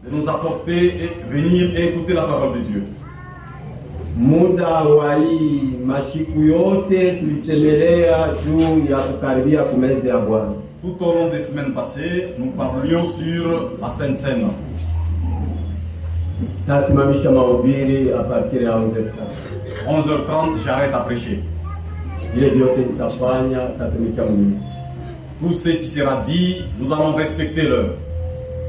de nous apporter et venir et écouter la parole de Dieu. Muda wa hii mashiku yote tulisemelea juu ya kukaribia kumeza ya Bwana. Tout au long des semaines passées, nous parlions sur la Sainte Seine. Tasimamisha mahubiri a partir ya 11h30. 11h30, j'arrête à prêcher. Ile vyote nitafanya tatumikia Mungu. Tout ce qui sera dit, nous allons respecter l'heure.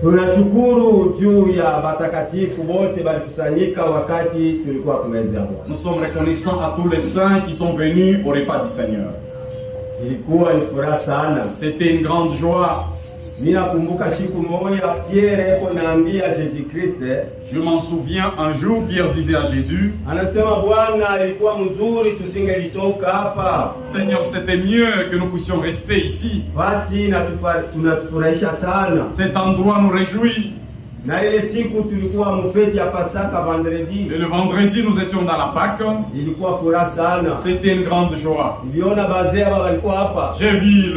Tunashukuru juu ya batakatifu wote balikusanyika wakati tulikuwa kumeza ya Bwana. Nous sommes reconnaissants à tous les saints qui sont venus au repas du Seigneur. Ilikuwa ni furaha sana. C'était une grande joie. Mimi nakumbuka siku moja Pierre eko naambia Jésus Christ. Je m'en souviens, un jour Pierre disait à Jésus, anasema Bwana, ilikuwa mzuri tusingelitoka hapa. Seigneur, c'était mieux que nous puissions rester ici. Basi tunatufurahisha sana. Cet endroit nous réjouit. Na ile siku tulikuwa mfeti ya Pasaka vendredi. Et le vendredi nous étions dans la Pâque. Ilikuwa furaha sana. C'était une grande joie. Niliona bazee hapa walikuwa hapa. J'ai vu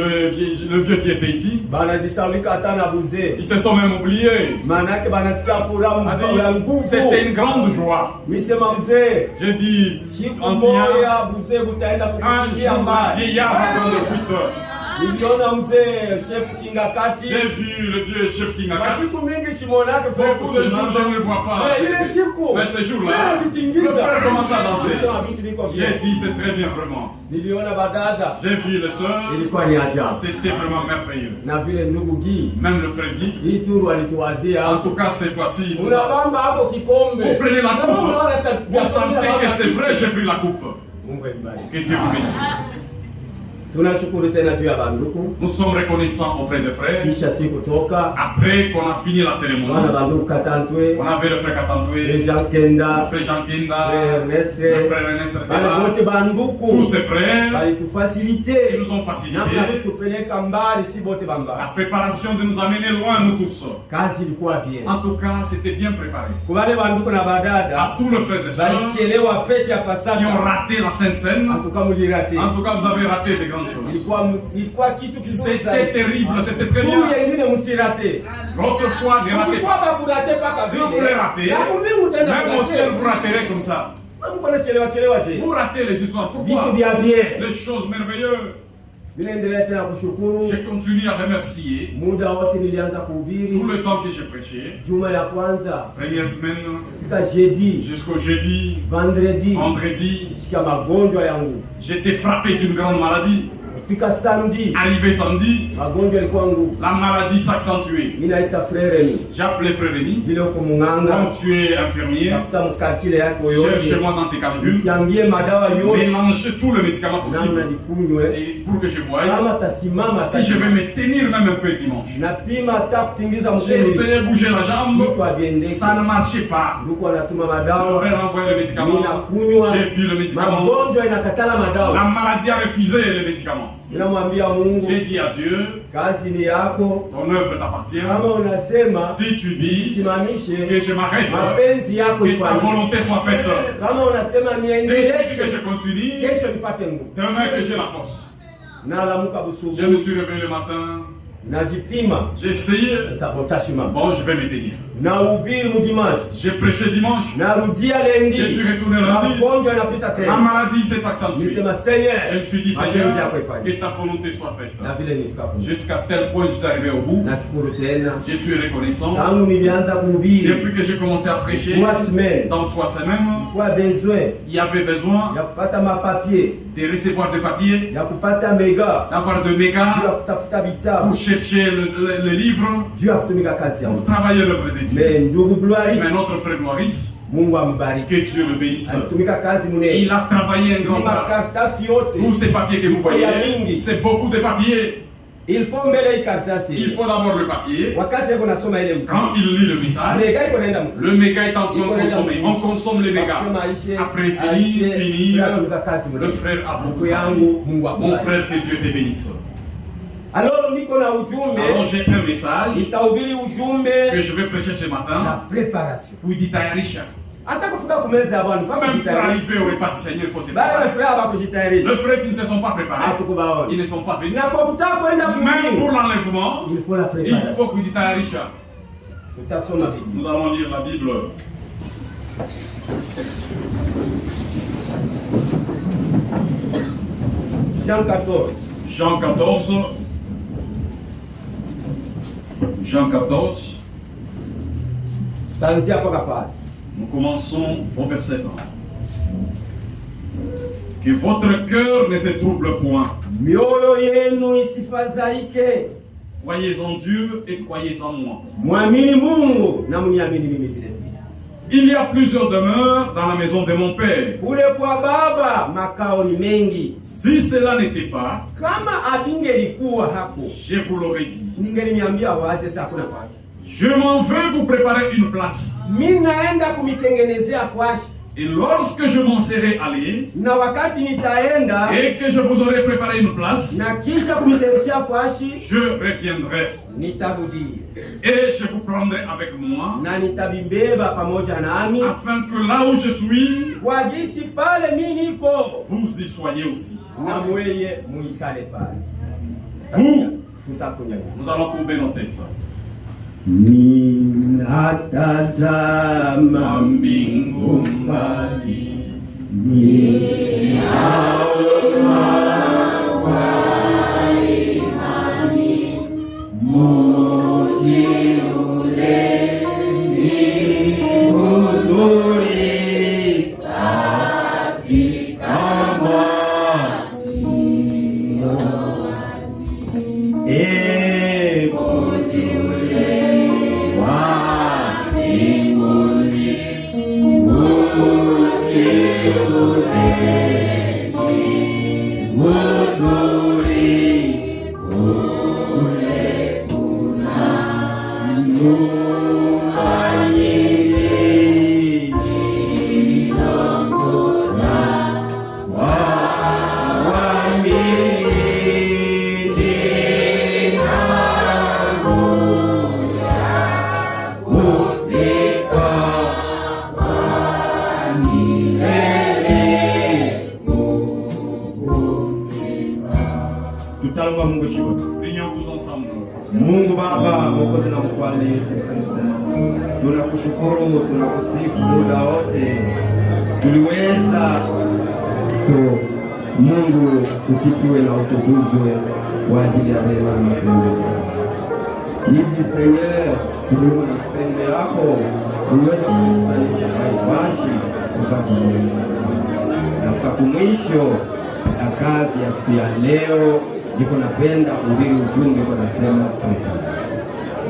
le vieux qui était ici. Banajisaulika hata na buzee. Ils se sont même oubliés. Manake banasikia furaha ya nguvu. C'était une grande joie. Misema mzee. J'ai dit ancien buzee butaenda kukutia mbali. Vieillard dans le futur. Niliona mzee chef Kingakati. J'ai vu le vieux chef Kingakati. Masiku mingi simonake frère beaucoup de jours je ne le vois pas. Mais ce jour-là, le frère commence à danser. J'ai dit c'est très bien vraiment. Niliona badada. J'ai vu le soeur. Ilikuwa ni ajabu. C'était vraiment merveilleux. Na vile ndugu Guy. Même le frère Guy. Hii turu alituwazia. En tout cas cette fois-ci. Unabamba hapo kikombe. Vous prenez la coupe. Vous sentez que c'est vrai, j'ai pris la coupe. Que Dieu vous bénisse. Tunashukuru tena juu ya banduku. Nous sommes reconnaissants auprès des frères. Kisha siku toka. Après qu'on a fini la cérémonie. Wana banduku Katantwe. On avait le frère Katantwe. Le Jean Kenda. Le frère Jean Kenda. Le frère Ernest. Bana wote banduku. Tous ces frères. Bali tu faciliter. Ils nous ont facilité. Na kutupeleka mbali si bote bamba. La préparation de nous amener loin nous tous. Kazi ilikuwa bien. En tout cas, c'était bien préparé. Kubale banduku na badada. À tous les frères et sœurs. Balichelewa fête ya Pasaka. Qui ont raté la Sainte Seine. En tout cas, vous raté. En tout cas, vous avez raté de grandes choses. C'était terrible, c'était très bien. L'autre fois, ne ratez pas. Si vous voulez rater, même au ciel, vous raterez comme ça. Vous ratez les histoires. Pourquoi? Les choses merveilleuses. Je continue à remercier tout le temps que j'ai prêché. Première semaine jusqu'au jeudi, vendredi, j'étais frappé d'une grande maladie. Arrivé samedi, la maladie s'accentuait. J'ai appelé frère Rémi. Comme tu es infirmier, cherche chez moi dans tes calculs, mélange tout le médicament possible et pour que je voie si je vais me tenir même un peu dimanche. J'ai essayé de bouger la jambe, ça ne marchait pas. Le frère a envoyé le médicament, j'ai pris le médicament. La maladie a refusé le médicament. J'ai dit à Dieu, ton œuvre t'appartient. Si tu dis que je m'arrête, que ta volonté soit faite, si tu dis que je continue, demain que j'ai la force. Je me suis réveillé le matin. J'ai essayé. Bon, je vais me tenir. J'ai prêché dimanche. Je suis retourné lundi. La maladie s'est accentuée. Je me suis dit, Seigneur, que ta volonté soit faite. Jusqu'à tel point, je suis arrivé au bout. Je suis reconnaissant. Depuis que j'ai commencé à prêcher, dans 3 semaines, il y avait besoin de recevoir des papiers, d'avoir de mégas, pour chercher le livre, pour travailler l'œuvre de Dieu. Mais notre frère Gloris, que Dieu le bénisse, il a travaillé un grand part. Tous ces papiers que vous voyez, c'est beaucoup de papiers. Il faut d'abord le papier. Quand il lit le message, le méga est en train de consommer. On consomme les mégas. Après finir, le frère a beaucoup travaillé. Mon frère, que Dieu te bénisse. Alors j'ai un message que je vais prêcher ce matin. La préparation. Même pour arriver au repas du Seigneur, il faut se préparer. Les frères qui ne se sont pas préparés, ils ne sont pas venus. Même pour l'enlèvement, il faut que tu t'arishes. Nous allons lire la Bible. Jean 14. Jean 14. Jean 14. Nous commençons au verset 1. Que votre cœur ne se trouble point. Croyez en Dieu et croyez en moi. Il y a plusieurs demeures dans la maison de mon Père. Si cela n'était pas, je vous l'aurais dit. Je m'en vais vous préparer une place. Et lorsque je m'en serai allé, et que je vous aurai préparé une place, je reviendrai. Et je vous prendrai avec moi, afin que là où je suis, vous y soyez aussi. Nous allons courber nos têtes. Ninatazama mbingu mbali, ninaona kwa imani mji ule ni mzuri safi kama Mungu Baba, Mwokozi na Mfalme Yesu Kristo, tunakushukuru, tunakusifu muda wote. Tuliweza Mungu ukipiwe na utukuzwe kwa ajili ya neema na mapenzi. Hivi Seigneur, tuliona na pendo yako, uweze kustanisha haibashi ukatuwe. Na kwa mwisho ya kazi ya siku ya leo, niko napenda kuhubiri ujumbe kwa nasema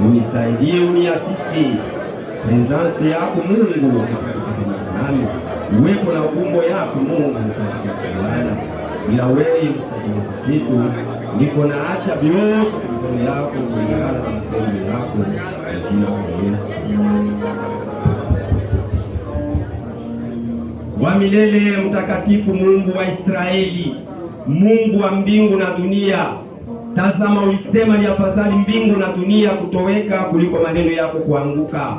unisaidie, uniasisi presence yako Mungu nami uwepo na umbo yako Mungu katika bila wewe kitu niko naacha vyote kwa yako kulingana na mapenzi yako jina la Yesu wa milele mtakatifu, Mungu wa Israeli, Mungu wa mbingu na dunia. Tazama, ulisema ni afadhali mbingu na dunia kutoweka kuliko maneno yako kuanguka.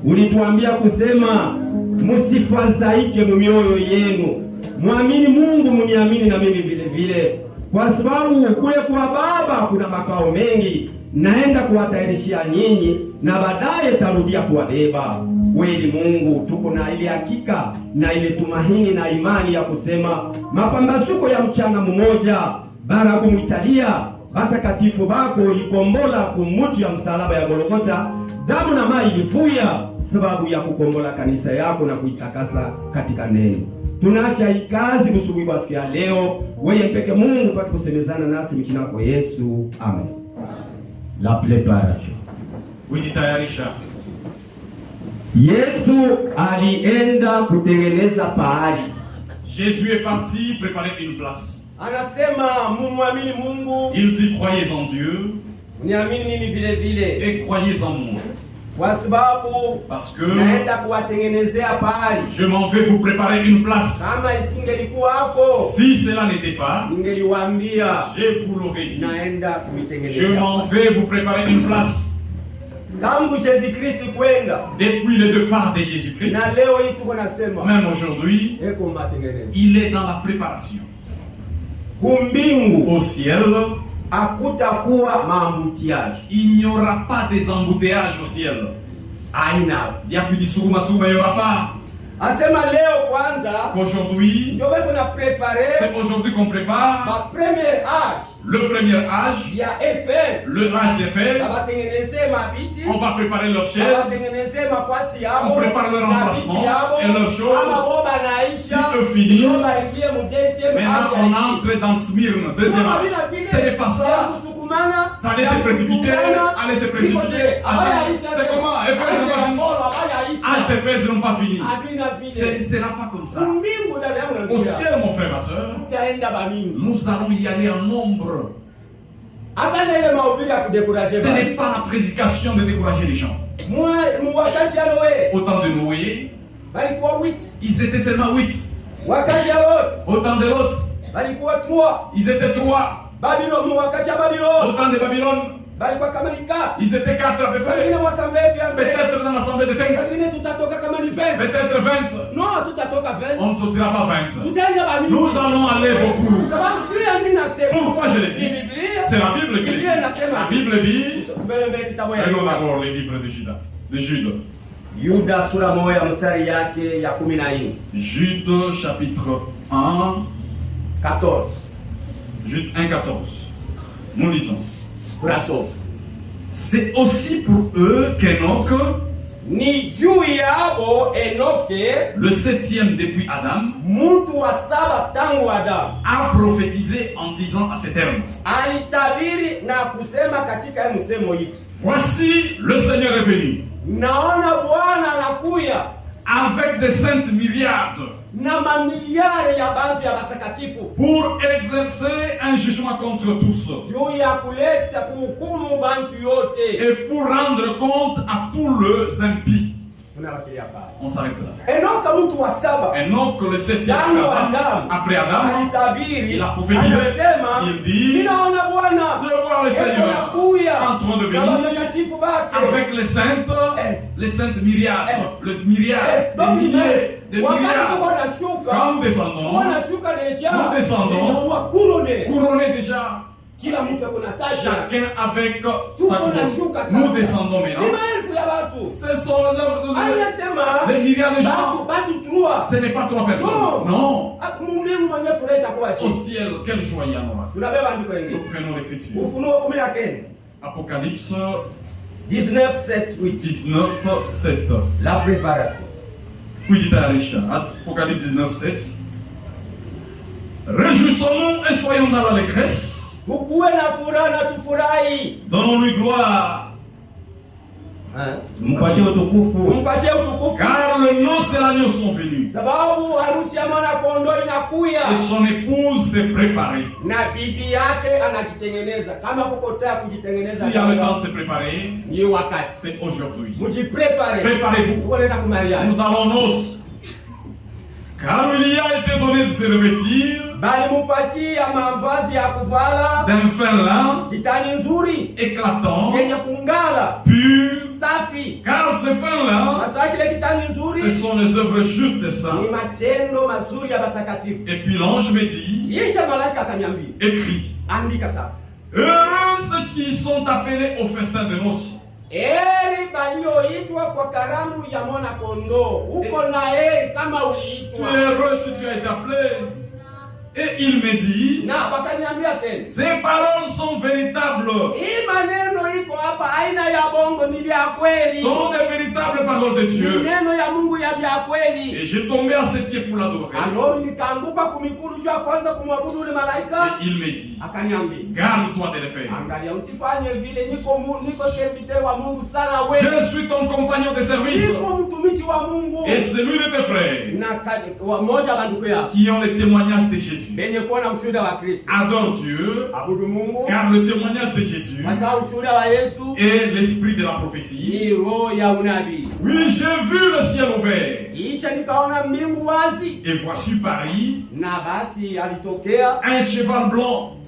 Ulituambia kusema msifadhaike mioyo yenu, muamini Mungu, muniamini na mimi vile vile, kwa sababu kule kwa Baba kuna makao mengi. Naenda kuwatayarishia nyinyi na baadaye tarudia kuwabeba. Kweli Mungu, tuko na ile hakika na ile tumaini na imani ya kusema mapambazuko ya mchana mmoja baragu mwitalia batakatifu bako likombola kumuti ya msalaba ya Golgotha, damu na maji ilivuya sababu ya kukombola kanisa yako na kuitakasa katika neno. Tunaacha hii kazi busubuhi kwa siku ya leo, wewe mpeke Mungu pate kusemezana nasi mchina kwa Yesu. Amen. La préparation. Kujitayarisha. Yesu alienda kutengeneza pahali. Jésus est parti préparer une place. Anasema muamini Mungu. Il dit croyez en Dieu. Niamini mimi vile vile. Et croyez en moi. Kwa sababu parce que naenda kuwatengenezea pahali. Je m'en vais vous préparer une place. Kama isingelikuwa hapo, si cela n'était pas, ningeliwaambia, je vous l'aurais dit. Naenda kuitengenezea. Je m'en vais vous préparer une place. Tangu Jésus-Christ kwenda, depuis le départ de Jésus-Christ, na leo hii tuko nasema, même aujourd'hui, il est dans la préparation. Kumbingu, au ciel, hakutakuwa maambutiaji. Il n'y aura pas des embouteillages au ciel. Aina. Il y a plus de souma souma, il n'y aura pas. Asema leo kwanza. Aujourd'hui. Ndio bado na préparer. C'est aujourd'hui qu'on prépare. Ma première âge. Le premier âge. Il y a Éphèse. Le âge d'Éphèse. On va préparer leurs chaises. On prépare leur emplacement et leurs choses. Si eux finissent, maintenant on entre dans Smyrne, deuxième âge. Ce n'est pas ça. T'allais te précipiter, allez se précipiter. C'est comment? Éphèse n'est pas fini. Âge d'Éphèse n'ont pas fini. Ce n'est pas comme ça. Au ciel, mon frère, ma soeur, nous allons y aller en nombre. Ce n'est pas la prédication de décourager les gens. Au temps de Noé, ils étaient seulement 8. Au temps de Lot, ils étaient 3. Au temps de Babylone, ils étaient 4 à peu près. Peut-être dans l'assemblée de 15. Peut-être 20. On ne sortira pas 20. Nous allons aller beaucoup. Pourquoi je l'ai dit? C'est la Bible qui dit. La Bible dit. Regardons d'abord les livres de Jude. Jude chapitre 1. 14. Jude 1, 14. Nous lisons. C'est aussi pour eux qu'Enoch, le 7e depuis Adam, a prophétisé en disant à ces termes. Voici le Seigneur est venu. Avec des saintes myriades. Pour exercer un jugement contre tous. Et pour rendre compte à tous les impies. On s'arrête là. Enoch, le 7e après Adam, il a prophétisé. Il dit, je vois le Seigneur en train de venir avec les saintes myriades, les myriades, des milliers, des myriades. Quand nous descendons, couronnés déjà. Chacun avec sa couronne. Nous descendons maintenant. Ce sont les œuvres de Dieu. Des milliards de gens. Ce n'est pas 3 personnes. Non. Au ciel, quelle joie il y en aura. Nous prenons l'écriture. Apocalypse 19, 7, 8. 19, 7. La préparation. Apocalypse 19, 7. Réjouissons-nous et soyons dans l'allégresse. Donnons-lui gloire. Car le noces de l'agneau sont venus. Et son épouse s'est préparée. S'il y a le temps de se préparer, c'est aujourd'hui. Préparez-vous. Nous allons noces. Car il y a été donné de se revêtir d'un fin lin éclatant, pur, car ce fin lin, ce sont les œuvres justes des saints. Et puis l'ange me dit, écrit, heureux ceux qui sont appelés au festin de noces. Heri balioitwa kwa karamu ya mwana kondoo. Uko na heri kama uliitwa. Tu es heureux si tu as été appelé. Et il me dit, ces paroles sont véritables. Sont des véritables paroles de Dieu. Et j'ai tombé à ses pieds pour l'adorer. Et il me dit, garde-toi de les faire. Je suis ton compagnon de service. Et celui de tes frères qui ont le témoignage de Jésus. Adore Dieu, car le témoignage de Jésus est l'esprit de la prophétie. Oui, j'ai vu le ciel ouvert. Et voici Paris, un cheval blanc.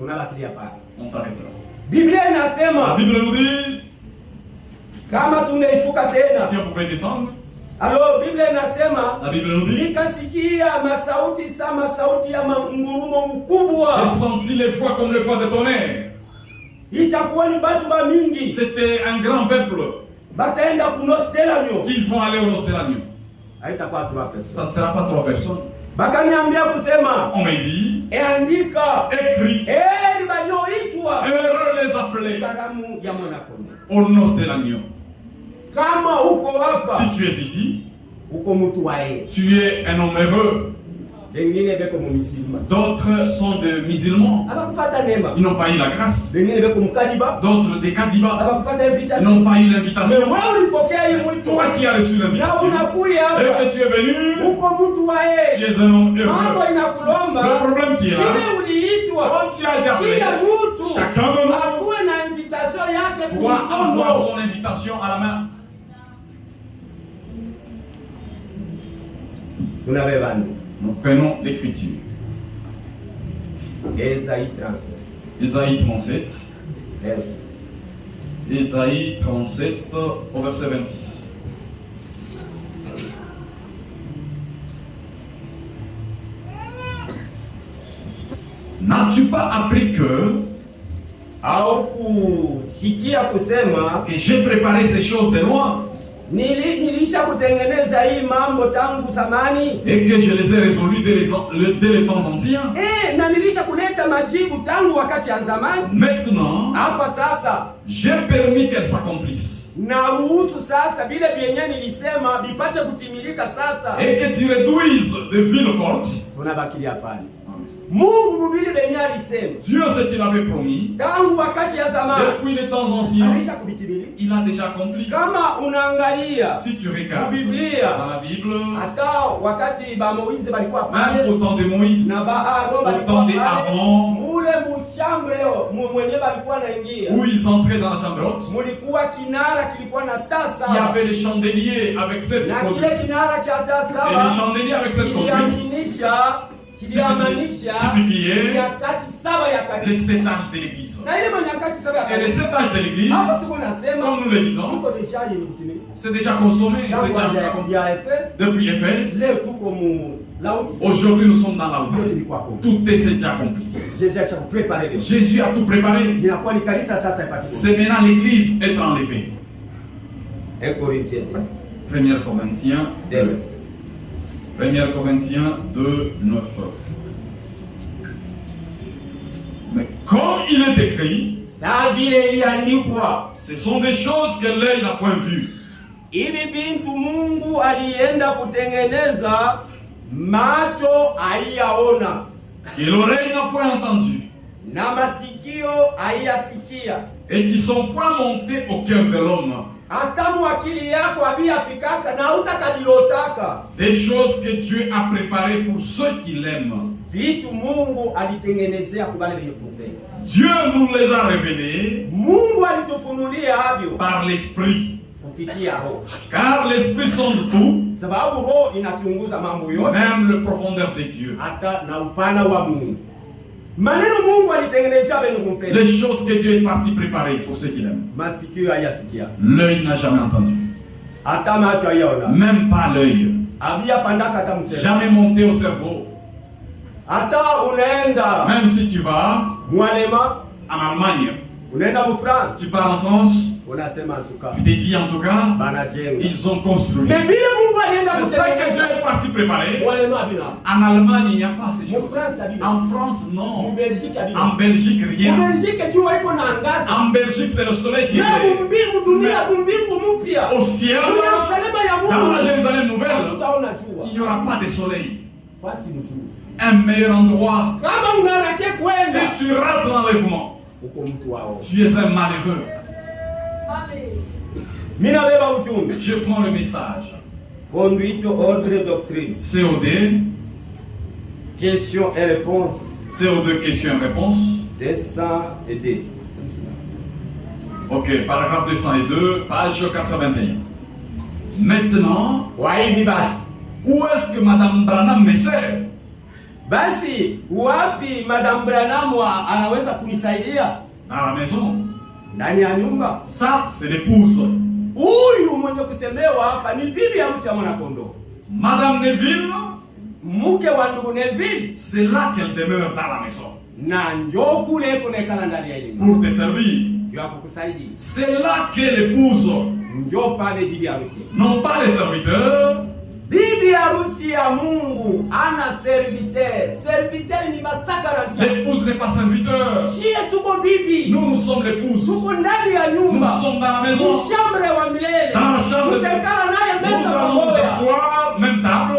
On s'arrête là. La Bible nous dit, si on pouvait descendre. Alors Biblia inasema, la Bible nous dit, nikasikia masauti sama sauti ya ngurumo mkubwa. J'ai senti les voix comme les voix de tonnerre. Itakuwa ni batu ba mingi. C'était un grand peuple. qu'ils vont aller au noces de l'agneau. Ça ne sera pas 3 personnes. On m'a dit, écrit, heureux les appelés au noces de l'agneau. Si tu es ici, tu es un homme heureux. D'autres sont des musulmans. Ils n'ont pas eu la grâce. D'autres des Kadiba. Ils n'ont pas eu l'invitation. Toi qui as reçu l'invitation et que tu es venu, tu es un homme heureux. Le problème qui est là, quand tu as gardé, chacun de nous doit avoir son invitation à la main. Nous prenons l'écriture. Ésaïe 37. Ésaïe 37. Ésaïe 37 au verset 26. N'as-tu pas appris que j'ai préparé ces choses de loin? Et que je les ai résolus dès les temps anciens. Maintenant, j'ai permis qu'elles s'accomplissent. Et que tu réduises des villes fortes. Dieu, ce qu'il avait promis depuis les temps anciens, il a déjà accompli. Si tu regardes dans la Bible, même au temps de Moïse, au temps d'Aaron, où ils entraient dans la chambre haute, il y avait les chandeliers avec cette conduite. Et les chandeliers avec cette conduite typifiait les 7 âges de l'église. Et les 7 âges de l'église, comme nous le disons, c'est déjà consommé. Depuis Éphèse, aujourd'hui nous sommes dans la Odyssée. Tout est déjà accompli. Jésus a tout préparé. C'est maintenant l'église est enlevée. 1 Corinthiens 2. 1 Corinthiens 2, 9. Mais comme il est écrit, ce sont des choses que l'œil n'a point vues. Et l'oreille n'a point entendu. Et qui sont point montés au cœur de l'homme. Des choses que Dieu a préparées pour ceux qui l'aiment. Dieu nous les a révélées par l'Esprit. Car l'Esprit sonde tout, même le profondeur de Dieu. Les choses que Dieu est parti préparer pour ceux qui l'aiment. L'œil n'a jamais entendu. Même pas l'œil. Jamais monté au cerveau. Même si tu vas en Allemagne, tu pars en France, tu t'es dit en tout cas, ils ont construit. Mais c'est que Dieu est parti préparer. En Allemagne, il n'y a pas ces choses. En France, non. En Belgique, rien. En Belgique, c'est le soleil qui est au ciel. Dans la Jérusalem nouvelle, il n'y aura pas de soleil. Un meilleur endroit. Si tu rates l'enlèvement, tu es un malheureux. Je prends le message. Conduite, ordre et doctrine. COD. Questions et réponses. CO2, questions et réponses. 202. Ok, paragraphe 202, page 81. Maintenant, où est-ce que Madame Branham me sert? Basi, wapi Madame Branham anaweza kunisaidia? Dans la maison. Ndani ya nyumba. Ça, c'est l'épouse. Huyu mwenye kusemewa hapa ni bibi harusi ya mwanakondoo. Madame Neville, mke wa ndugu Neville, c'est là qu'elle demeure dans la maison. Na njoo kule kuonekana ndani ya ile. Pour te servir. Ndio kukusaidia. C'est là que l'épouse Njoo pale bibi harusi. Non pas les serviteurs. Bibi harusi ya Mungu ana serviteur. Serviteur ni masakara. L'épouse n'est pas serviteur. Shie tuko bibi. Nous sommes l'épouse. Tuko ndani ya nyumba. Nous sommes dans la maison. Chambre wa milele. Dans la chambre. Tutakala naye meza pamoja. Nous allons nous asseoir, même table.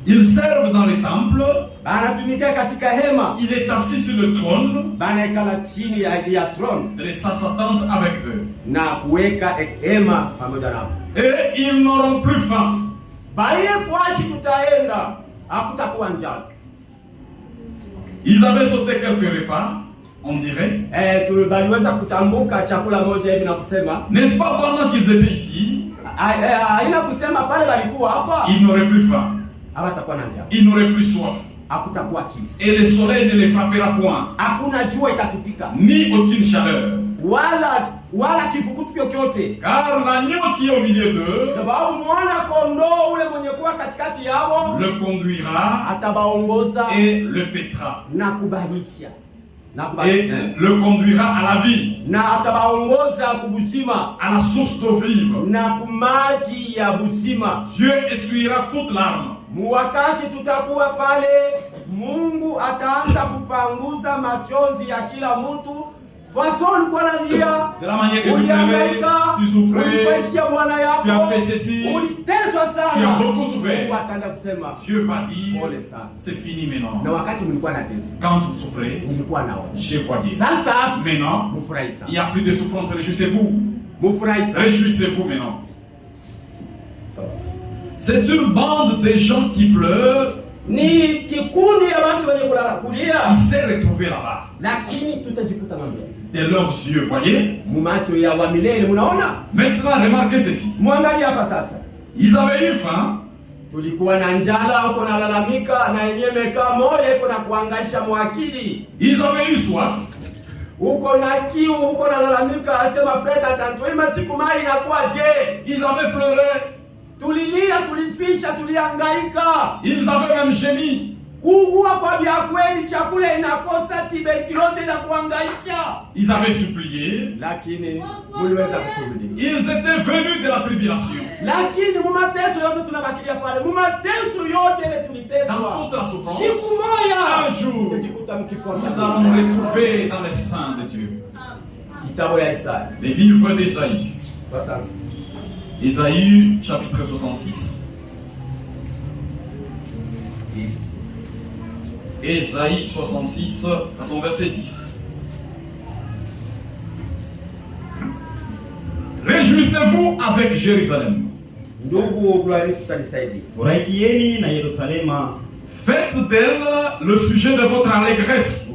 Ils servent dans les temples. Il est assis sur le trône. Dressa sa tente avec eux. Et ils n'auront plus faim. Ils avaient sauté quelques repas, on dirait. N'est-ce pas pendant qu'ils étaient ici? Ils n'auraient plus faim. Il n'aurait plus soif. Et le soleil ne les frappera point. Ni aucune chaleur. Car l'agneau qui est au milieu d'eux le conduira et le paîtra. Et le conduira à la vie, à la source d'eau vive. Dieu essuiera toute larme. Wakati tutakuwa pale, Mungu ataanza kupanguza machozi ya kila mtu. Façon ulikuwa nalia, de la manière que tu pleurais, tu souffrais, tu as fait ceci, tu as beaucoup souffert. Dieu va dire, c'est fini maintenant. Quand vous souffrez, j'ai voyé. Maintenant, il n'y a plus de souffrance, réjouissez-vous. Réjouissez-vous maintenant. C'est une bande de gens qui pleurent. Il s'est retrouvé là-bas. De leurs yeux, voyez. Maintenant, remarquez ceci. Ils avaient eu faim. Ils avaient eu soif. Ils avaient pleuré. Ils avaient même gémi. Ils avaient supplié. Ils étaient venus de la tribulation. Dans toute la souffrance, un jour, nous allons retrouver dans les seins de Dieu. Les livres d'Ésaïe. Ésaïe, chapitre 66. Ésaïe 66, à son verset 10. Réjouissez-vous avec Jérusalem. Faites d'elle le sujet de votre allégresse.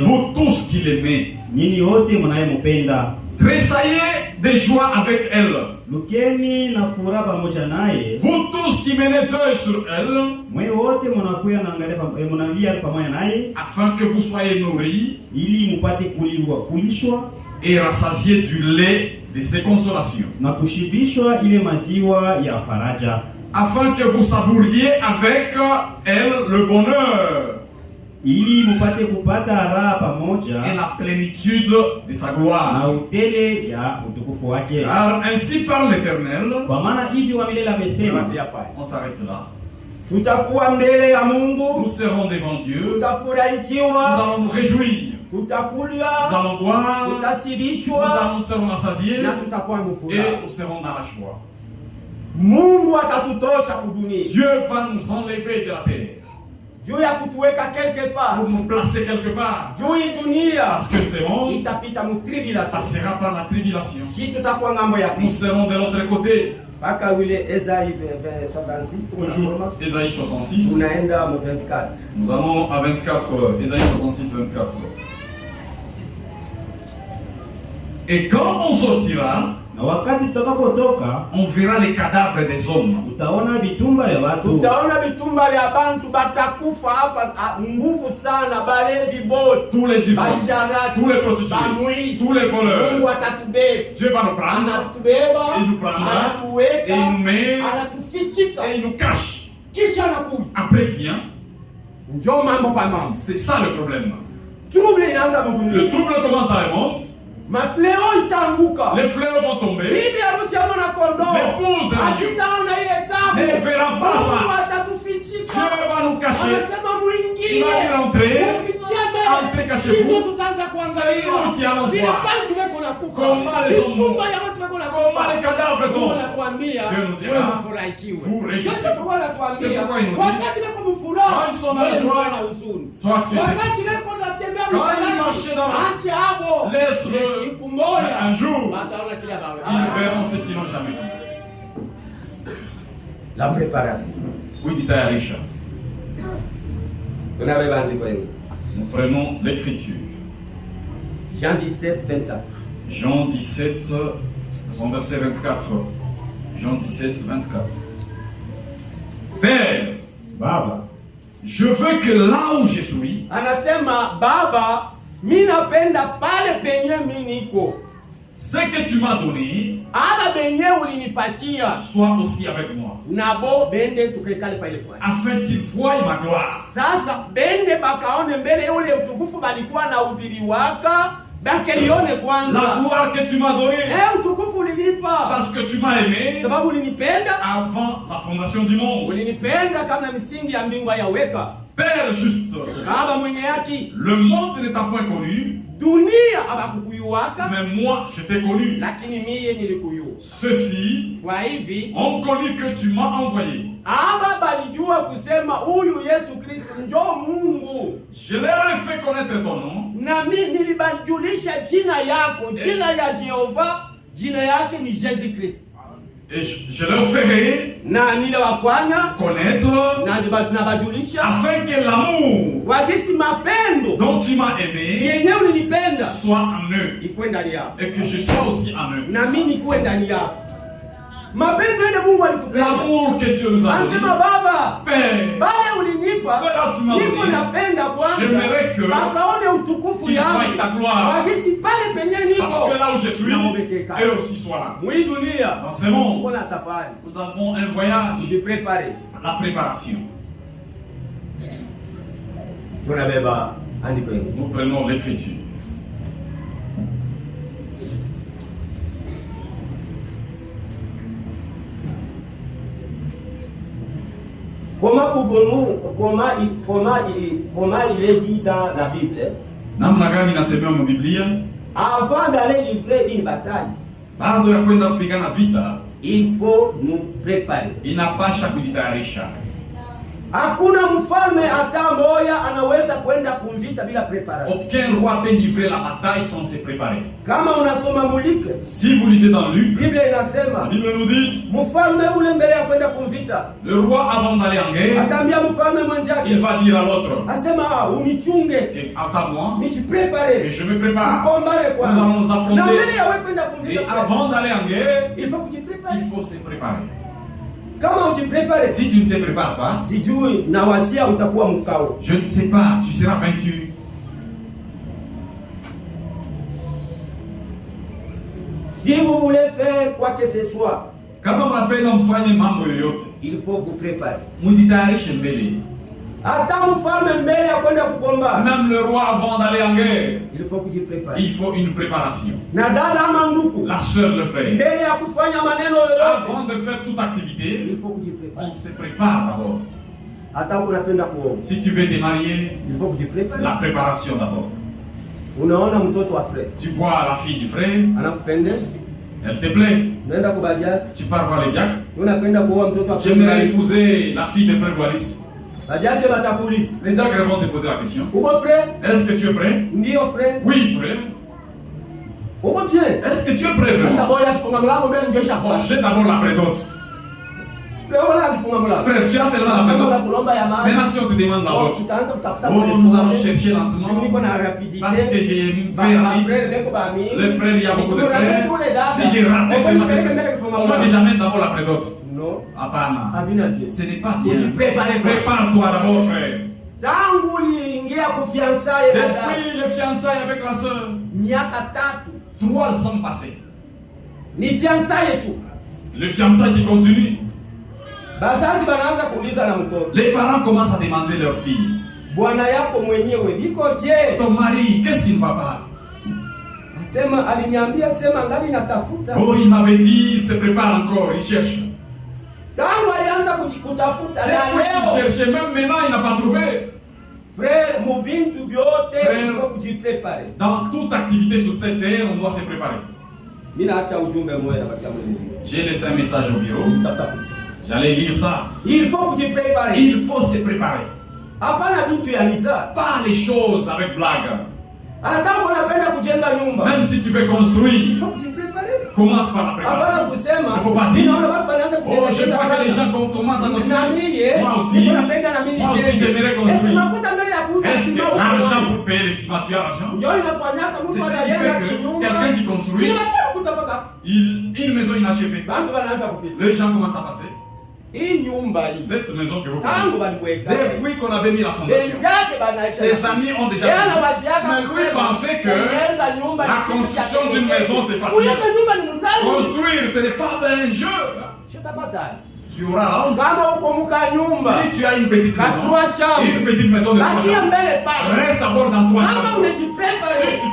Vous tous qui l'aimez. Tressaillez de joie avec elle. Vous tous qui menez deuil sur elle, afin que vous soyez nourris et rassasiés du lait de ses consolations, afin que vous savouriez avec elle le bonheur et la plénitude de sa gloire. Car ainsi parle l'Éternel. On s'arrête là. Nous serons devant Dieu. Nous allons nous réjouir. Nous allons boire. Nous serons rassasiés. Et nous serons dans la joie. Dieu va nous enlever de la terre. Pour nous placer quelque part. Parce que ce monde passera par la tribulation. Nous serons de l'autre côté. Toujours Ésaïe 66. Nous allons à 24. Ésaïe 66, 24. Et quand on sortira, on verra les cadavres des hommes. Tous les ivrognes, tous les prostituées, tous les voleurs. Dieu va nous prendre. Il nous prendra. Et il nous met. Et il nous cache. Après il vient. C'est ça le problème. Le trouble commence dans le monde. Les fleurs vont tomber. L'épouse de l'agneau ne verra pas ça. Dieu va nous cacher. Il va y rentrer. Entrez, cachez-vous. C'est nous qui allons voir comment les hommes mourent, comment les cadavres tombent. Dieu nous dira, vous réjouissez. C'est pourquoi il nous dit, quand ils sont dans la joie, sois tu es. Quand ils marchaient dans la laisse-le. Un jour, ils verront ce qu'ils n'ont jamais vu. La préparation. Oui, dit à Richard. Nous prenons l'écriture. Jean 17, 24. Jean 17, son verset 24. Jean 17, 24. Père, Baba, je veux que là où je suis, anasema Baba, minapenda pale penye miniko. Ce que tu m'as donné, aba benye ulinipatia, sois aussi avec moi. Nabo bende tukekale pale fwa. Afin qu'ils voient ma gloire. Sasa bende bakaone mbele ule utukufu balikuwa na ubiriwaka, bakaione kwanza. La gloire que tu m'as donnée. Utukufu ulinipa. Parce que tu m'as aimé. Sababu ulinipenda avant la fondation du monde. Ulinipenda kama misingi ya mbingu yaweka. Père juste. Baba mwenye haki. Le monde ne t'a point connu. Dunia abakukuyuaka. Mais moi je t'ai connu. Lakini mie nilikuyua. Ceux-ci kwa hivi ont connu que tu m'as envoyé. Aba balijua kusema huyu Yesu Kristo njoo Mungu. Je leur ai fait connaître ton nom. Na mimi nilibajulisha jina yako, jina ya Jehova, jina yake ni Jésus Christ. Et je leur ferai connaître afin que l'amour dont tu m'as aimé soit en eux et que je sois aussi en eux. L'amour que Dieu nous a donné, Père, cela tu m'as donné. J'aimerais que tu voies ta gloire. Parce que là où je suis, eux aussi soient là. Dans ce monde, nous avons un voyage, la préparation. Nous prenons l'écriture. Comment pouvons-nous, comment il est dit dans la Bible, avant d'aller livrer une bataille, il faut nous préparer. Hakuna mfalme hata moja anaweza kwenda kumvita bila preparation. Aucun roi peut livrer la bataille sans se préparer. Kama unasoma Mulike, si vous lisez dans Luc, Bible inasema, la Bible nous dit, mfalme ule mbele ya kwenda kumvita, le roi avant d'aller en guerre, atambia mfalme mwenzake, il va dire à l'autre, asema unichunge, attends-moi, nijiprepare, et je me prépare. Nous allons nous affronter. Na mbele ya wewe kwenda kumvita, et avant d'aller en guerre, il faut kujiprepare. Il faut se préparer. Kama ujiprepare, si tu ne te prépares pas, sijui na wasia utakuwa mkao. Je ne sais pas, tu seras vaincu. Si vous voulez faire quoi que ce soit, kama mnapenda mfanye mambo yoyote, il faut vous préparer. Mujitayarishe mbele. Hata mfalme mbele ya kwenda kukomba, même le roi avant d'aller en guerre, il faut kujiprepare. Il faut une préparation. Na dada ama ndugu, la sœur, le frère, mbele ya kufanya maneno yoyote, avant de faire toute activité, il faut kujiprepare. On se prépare d'abord. Hata unapenda kuoa, si tu veux te marier, il faut kujiprepare. La préparation d'abord. Unaona mtoto wa frère, tu vois la fille du frère, anakupendeza, elle te plaît, nenda kwa bajia, tu pars voir le diacre, unapenda kuoa mtoto wa frère, j'aimerais épouser la fille de frère Boalis. Les diacres vont te poser la question. Est-ce que tu es prêt? Frère. Oui, prêt. Est-ce que tu es prêt? J'ai d'abord la prédote. Frère, tu as seulement la prédote. Maintenant, si on te demande la dot, nous allons chercher lentement. Parce que j'ai fait rapide. Les frères, il y a beaucoup de frères. Si j'ai raté, c'est moi que j'amène d'abord la prédote. Non. Ce n'est pas bien. Prépare-toi d'abord, frère. Depuis le fiançailles avec la sœur, 3 ans passés. Le fiançailles qui continue. Les parents commencent à demander leur fille. Bwana yako mwenyewe biko je? Ton mari, qu'est-ce qui ne va pas? Asema aliniambia sema ngali natafuta. Oh, il m'avait dit, il se prépare encore, il cherche. Tangu alianza kutafuta na leo. Il cherche, même maintenant il n'a pas trouvé. Frère, mubintu biote il faut kujipréparer. Dans toute activité sur cette terre, on doit se préparer. J'ai laissé un message au bureau. J'allais lire ça. Il faut que tu prépares. Il faut se préparer. Pas les choses avec blague. Même si tu veux construire, il faut que tu prépares. Commence par la préparation. Il ne faut pas dire. Oh, je vois que les gens commencent à construire. Moi aussi j'aimerais construire. Est-ce que l'argent pour payer les ciments, tu as l'argent? C'est ce qui fait que quelqu'un qui construit, une maison inachevée. Les gens commencent à passer. Cette maison que vous connaissez, depuis qu'on avait mis la fondation, ses amis ont déjà dit. Mais lui pensait que la construction d'une maison c'est facile. Construire, ce n'est pas un jeu. Tu auras honte. Si tu as une petite maison de 3 chambres, reste d'abord dans 3 chambres. Si tu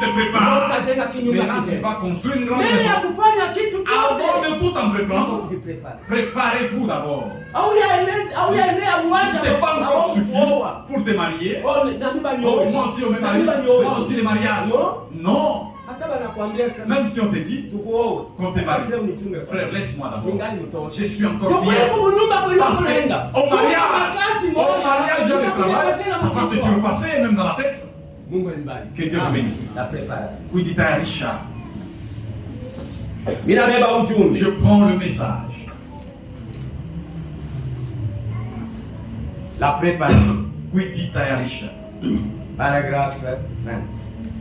te prépares, maintenant tu vas construire une grande maison. Avant de tout en préparer, préparez-vous d'abord. Tu n'es pas encore suffi pour te marier. Oh, moi aussi, moi aussi les mariages. Non. Même si on te dit qu'on te marie, frère, laisse-moi d'abord. Je suis encore fier. Parce qu'au mariage, il y a le travail. Ça va te surpasser, même dans la tête. Que Dieu vous bénisse. La préparation. Oui, dit à Richard. Je prends le message. La préparation. Oui, dit à Richard. Paragraphe 20.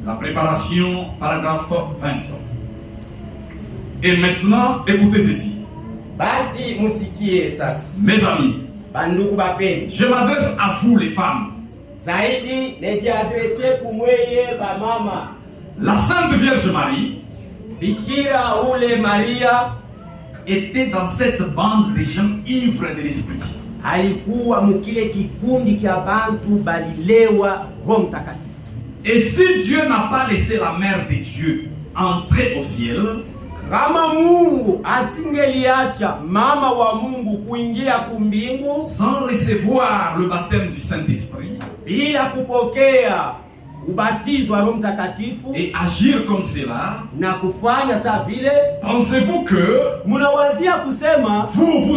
La préparation, paragraphe 20. Et maintenant, écoutez ceci. Mes amis, je m'adresse à vous les femmes. La Sainte Vierge Marie était dans cette bande de gens ivres de l'esprit. Et si Dieu n'a pas laissé la mère de Dieu entrer au ciel, sans recevoir le baptême du Saint-Esprit et agir comme cela, pensez-vous que vous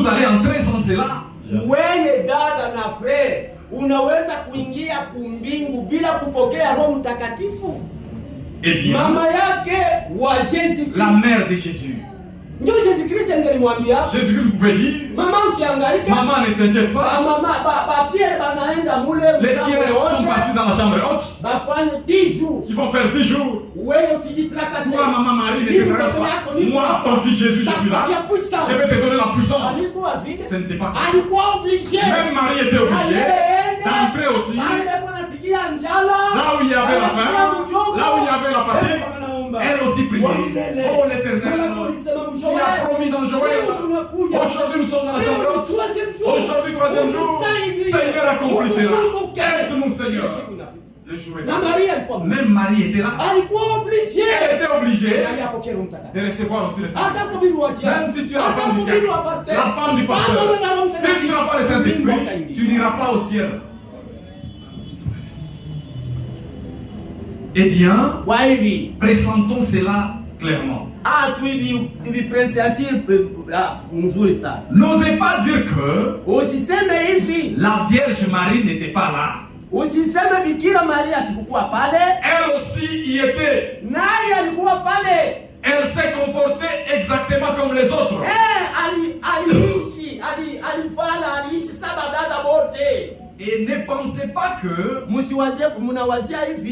allez entrer sans cela? Unaweza kuingia kumbingu bila kupokea Roho Mtakatifu? Eh bien, mama yake wa Jésus, la mère de Jésus. Ndio Jésus Christ angelimwambia. Jésus Christ pouvait dire, maman usihangaike. Maman ne t'inquiète pas. Ba Pierre banaenda mule. Les Pierre sont partis dans la chambre haute. Bafanye 10 jours. Ils vont faire 10 jours. Wewe usijitrakase. Toi maman Marie ne te tracasse pas. Moi ton fils Jésus je suis là. Je vais te donner la puissance. Ce n'était pas comme ça. Même Marie était obligée d'entrer aussi. Là où il y avait la faim, là où il y avait la fatigue, elle aussi priait. Oh l'Éternel, tu as promis dans Joël. Aujourd'hui nous sommes dans la chambre haute. Aujourd'hui 3e jour. Seigneur accomplit cela. Aide-nous Seigneur. Le jour est passé. Même Marie était là. Elle était obligée de recevoir aussi le Saint-Esprit. Même si tu es la femme du diacre, la femme du pasteur, si tu n'as pas le Saint-Esprit, tu n'iras pas au ciel. Eh bien, présentons cela clairement. N'osez pas dire que la Vierge Marie n'était pas là. Elle aussi y était. Elle s'est comportée exactement comme les autres. Et ne pensez pas que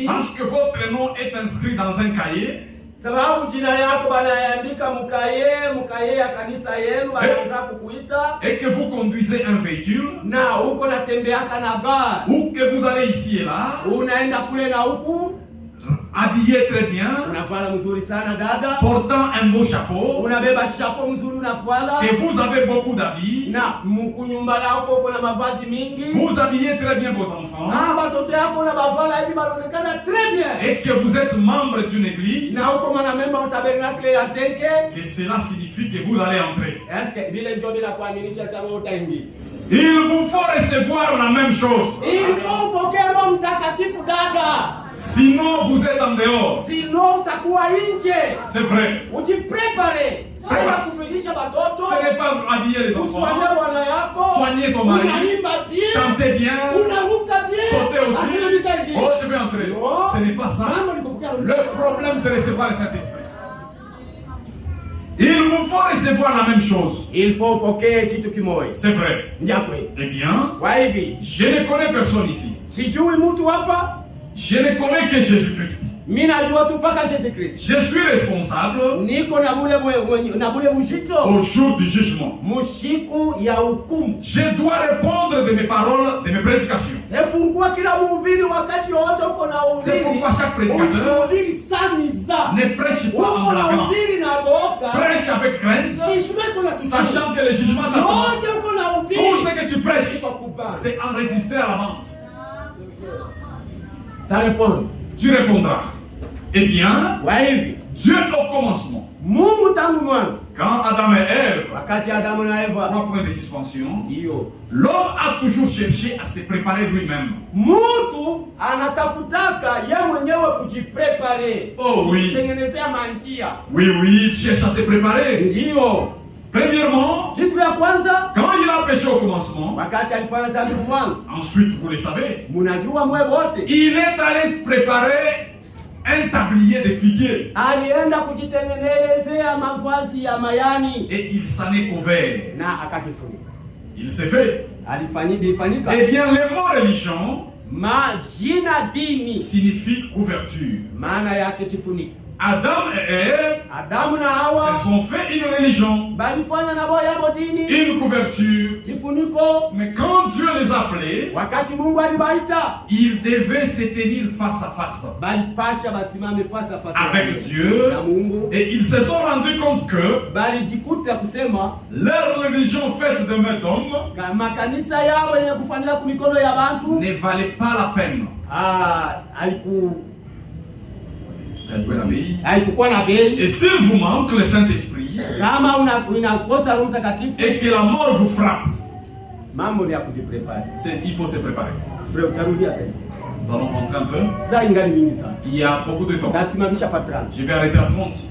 parce que votre nom est inscrit dans un cahier, et que vous conduisez un véhicule, ou que vous allez ici et là, habillé très bien, portant un beau chapeau, que vous avez beaucoup d'habits, vous habillez très bien vos enfants, et que vous êtes membre d'une église, et cela signifie que vous allez entrer. Il vous faut recevoir la même chose. Sinon vous êtes en dehors. C'est vrai. Ce n'est pas habiller les enfants, soigner ton mari, chanter bien, sauter aussi. Oh, je vais entrer. Ce n'est pas ça. Le problème, c'est recevoir le Saint-Esprit. Il vous faut recevoir la même chose. C'est vrai. Eh bien, je ne connais personne ici. Je ne connais que Jésus-Christ. Je suis responsable au jour du jugement. Je dois répondre de mes paroles, de mes prédications. C'est pourquoi chaque prédicateur ne prêche pas en blaguant. Prêche avec crainte, sachant que le jugement t'attend. Tout ce que tu prêches, c'est enregistré à la vente. Tu répondras. Eh bien, Dieu au commencement, quand Adam et Ève, 3 points de suspension, l'homme a toujours cherché à se préparer lui-même. Oh oui. Oui, il cherche à se préparer. Premièrement, quand il a péché au commencement, ensuite vous le savez, il est allé se préparer un tablier de figuier. Et il s'en est couvert. Il s'est fait. Eh bien, le mot religion signifie couverture. Adam et Ève se sont fait une religion, une couverture. Mais quand Dieu les a appelés, ils devaient se tenir face à face avec Dieu. Et ils se sont rendus compte que leur religion faite de main d'homme ne valait pas la peine. Et s'il vous manque le Saint-Esprit et que la mort vous frappe, il faut se préparer. Nous allons rentrer un peu. Il y a beaucoup de temps. Je vais arrêter à 30.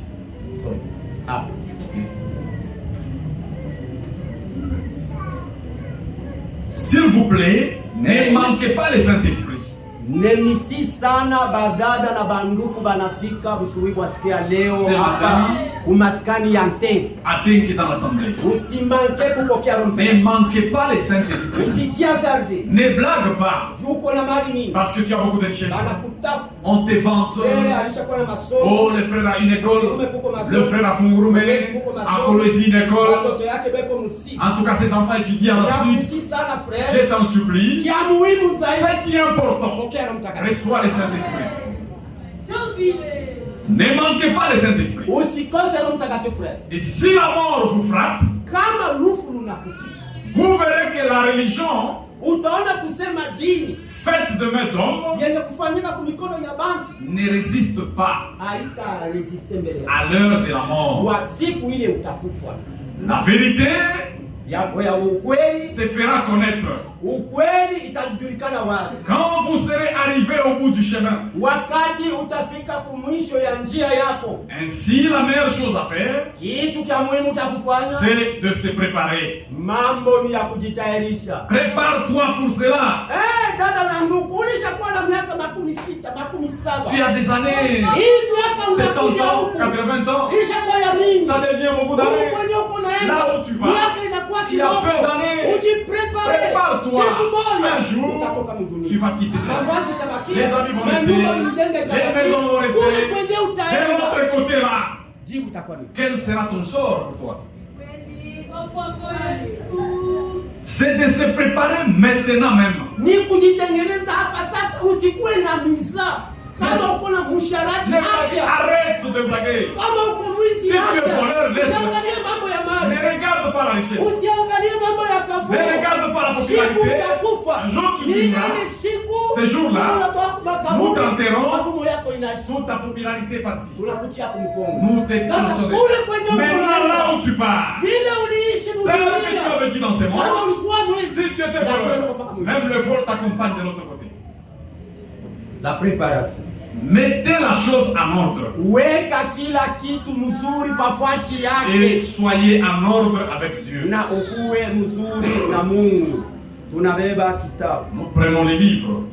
S'il vous plaît, ne manquez pas le Saint-Esprit. Nemisi sana badada na banduku banafika busuwi kwa sikia leo hapa umaskani ya Ntenke. Atenke dans l'assemblée. Usimanke kupokea Roho Mtakatifu. Ne manquez pas les Saint-Esprit. Usijiazarde. Ne blague pas. Juko na mali mingi. Parce que tu as beaucoup de richesses. Banakutapa. On te vante. Frère alishakuwa na masomo. Oh, le frère a une école. Le frère a Fungurume. A Kolwezi une école. Watoto yake beko musiki. En tout cas, ses enfants étudient en Suisse. Je t'en supplie. Kia muhimu zaidi. Ce qui est important. Reçois le Saint-Esprit. Ne manquez pas le Saint-Esprit. Et si la mort vous frappe, vous verrez que la religion faite de main d'homme ne résiste pas à l'heure de la mort. La vérité se fera connaître quand vous serez arrivé au bout du chemin. Ainsi, la meilleure chose à faire, c'est de se préparer. Prépare-toi pour cela. Tu as des années, 70 ans, 80 ans, ça devient beaucoup d'années. Là où tu vas, il y a peu d'années, prépare-toi. Un jour, tu vas quitter ça. Les amis vont rester, les maisons vont rester. De l'autre côté là, quel sera ton sort pour toi? C'est de se préparer maintenant même. Arrête de blaguer. Si tu es voleur, laisse-le. Ne regarde pas la richesse. Ne regarde pas la popularité. Un jour tu vivras. Ce jour-là, nous t'enterrons. Toute ta popularité est partie. Nous t'expulserons. Maintenant là où tu pars, que tu as vécu dans ce monde, si tu étais voleur, même le vol t'accompagne de l'autre côté. La préparation. Mettez la chose en ordre. Et soyez en ordre avec Dieu. Nous prenons les livres.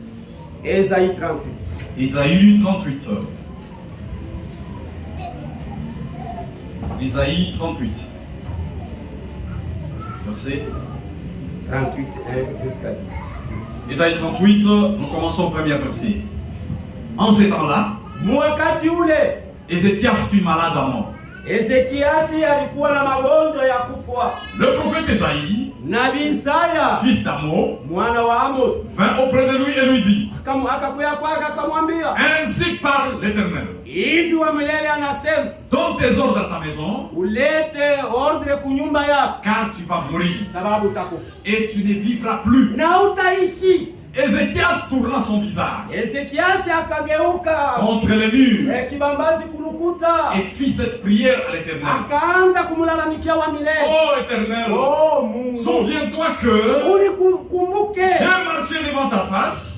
Ésaïe 38. Ésaïe 38. Ésaïe 38. Verset 38, 1 jusqu'à 10. Ésaïe 38, nous commençons au premier verset. En ces temps-là, Ézéchias fut malade à mort. Le prophète Ésaïe, fils d'Amos, vint auprès de lui et lui dit: ainsi parle l'Éternel, donne tes ordres à ta maison, car tu vas mourir et tu ne vivras plus. Ézéchias tourna son visage contre le mur et fit cette prière à l'Éternel. Oh Éternel, souviens-toi que j'ai marché devant ta face.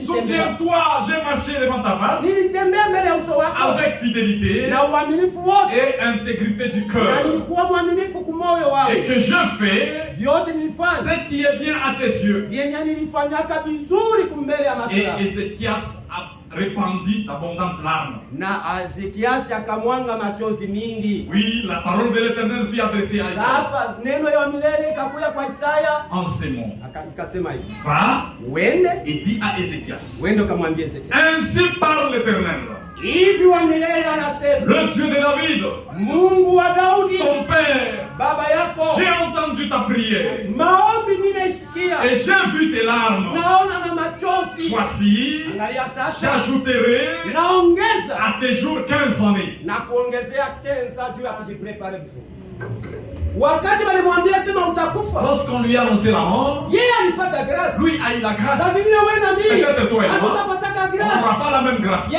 Souviens-toi, j'ai marché devant ta face avec fidélité et intégrité du cœur, et que je fais ce qui est bien à tes yeux. Et Ézéchias a répandu d'abondantes larmes. Oui, la parole de l'Éternel fut adressée à Isaïe en ces mots. Va et dis à Ézéchias: ainsi parle l'Éternel, le Dieu de David, ton père. J'ai entendu ta prière et j'ai vu tes larmes. Voici, j'ajouterai à tes jours 15 années. Lorsqu'on lui a annoncé la mort, lui a eu la grâce. Peut-être toi et moi, on n'aura pas la même grâce de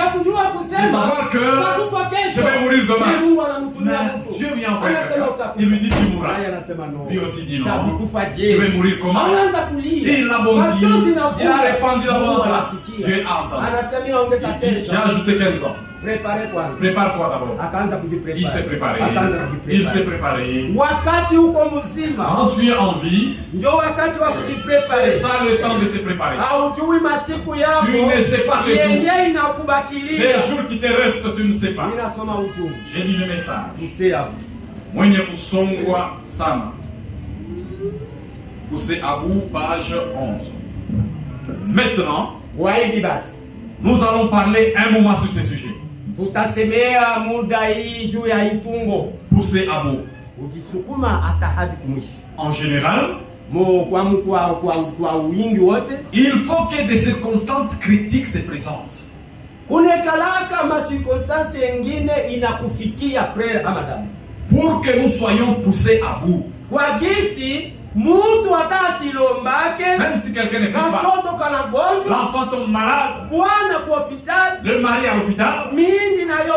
savoir que je vais mourir demain. Mais Dieu lui a envoyé quelqu'un. Il lui dit: tu mourras. Lui aussi dit: non, je vais mourir comment? Il l'a bondi, il a répandu la grâce. Dieu a entendu. J'ai ajouté 15 ans. Prépare-toi d'abord. Il s'est préparé. Il s'est préparé. Quand tu es en vie, c'est ça le temps de se préparer. Tu ne sais pas tes jours. Les jours qui te restent, tu ne sais pas. J'ai lu le message. Mwenye kusongwa sana. Kuse Abu, page 11. Maintenant, nous allons parler un moment sur ce sujet. Poussez Abu. En général, il faut que des circonstances critiques se présentent. Pour que nous soyons poussés à bout. Même si quelqu'un n'est pas, l'enfant tombe malade, le mari à l'hôpital, les maris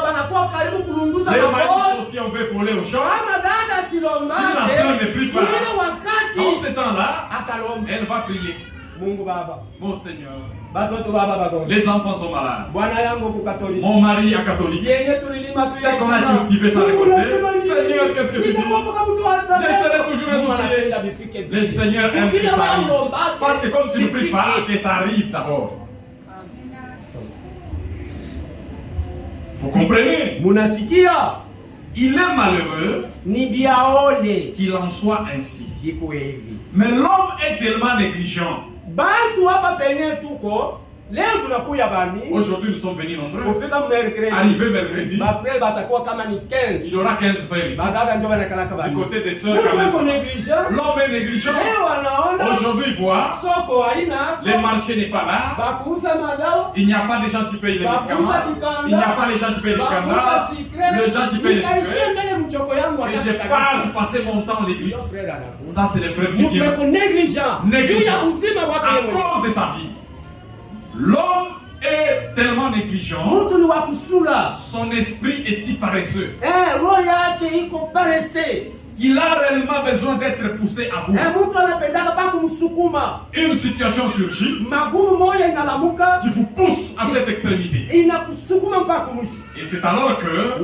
aussi on veut voler au champ. Si la soeur n'est plus là, dans ce temps-là, elle va prier: mon Seigneur, les enfants sont malades, mon mari est catholique, c'est qu'on a cultivé sa récolte. Seigneur, qu'est-ce que tu dis? J'essaierai toujours de souffrir. Le Seigneur aime que ça arrive, parce que comme tu ne pries pas, que ça arrive d'abord. Vous comprenez? Il est malheureux qu'il en soit ainsi. Mais l'homme est tellement négligent Aujourd'hui, nous sommes venus nombreux. Arrivé mercredi, il y aura 15 frères ici. Du côté des sœurs, l'homme est négligent. Aujourd'hui, il voit, le marché n'est pas là. Il n'y a pas de gens qui payent les médicaments. Il n'y a pas les gens qui payent les canards. Les gens qui payent les sucres. Et je parle de passer mon temps à l'église. Ça, c'est les frères qui viennent. Négligent. À cause de sa vie. L'homme est tellement négligent, son esprit est si paresseux qu'il a réellement besoin d'être poussé à bout. Une situation surgit qui vous pousse à cette extrémité. Et c'est alors que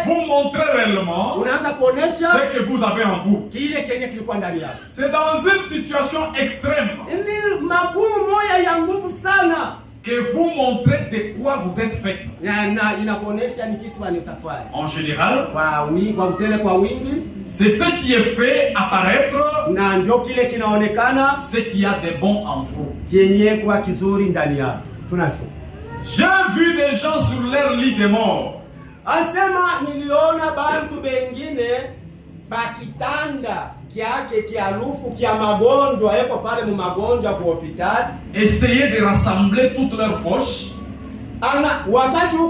vous montrez réellement ce que vous avez en vous. C'est dans une situation extrême que vous montrez de quoi vous êtes fait. En général, c'est ce qui est fait apparaître ce qui a de bon en vous. J'ai vu des gens sur leur lit de mort. Essayer de rassembler toutes leurs forces. Quand tu tu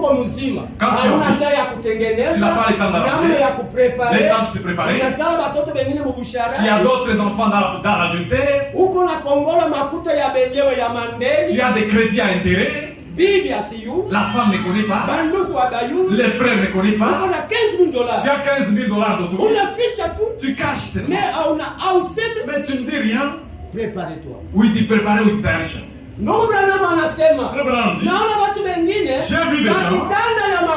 n'as pas le temps d'arranger, le temps de se préparer. Il y a d'autres enfants dans l'adultère. Tu as des crédits à intérêt. La femme ne connaît pas. Les frères ne connaissent pas. Tu as 15 000 d'autonomie. Tu caches seulement. Mais tu ne dis rien. Prépare-toi. Oui, dis préparer ou tu t'as riche. J'ai vu des gens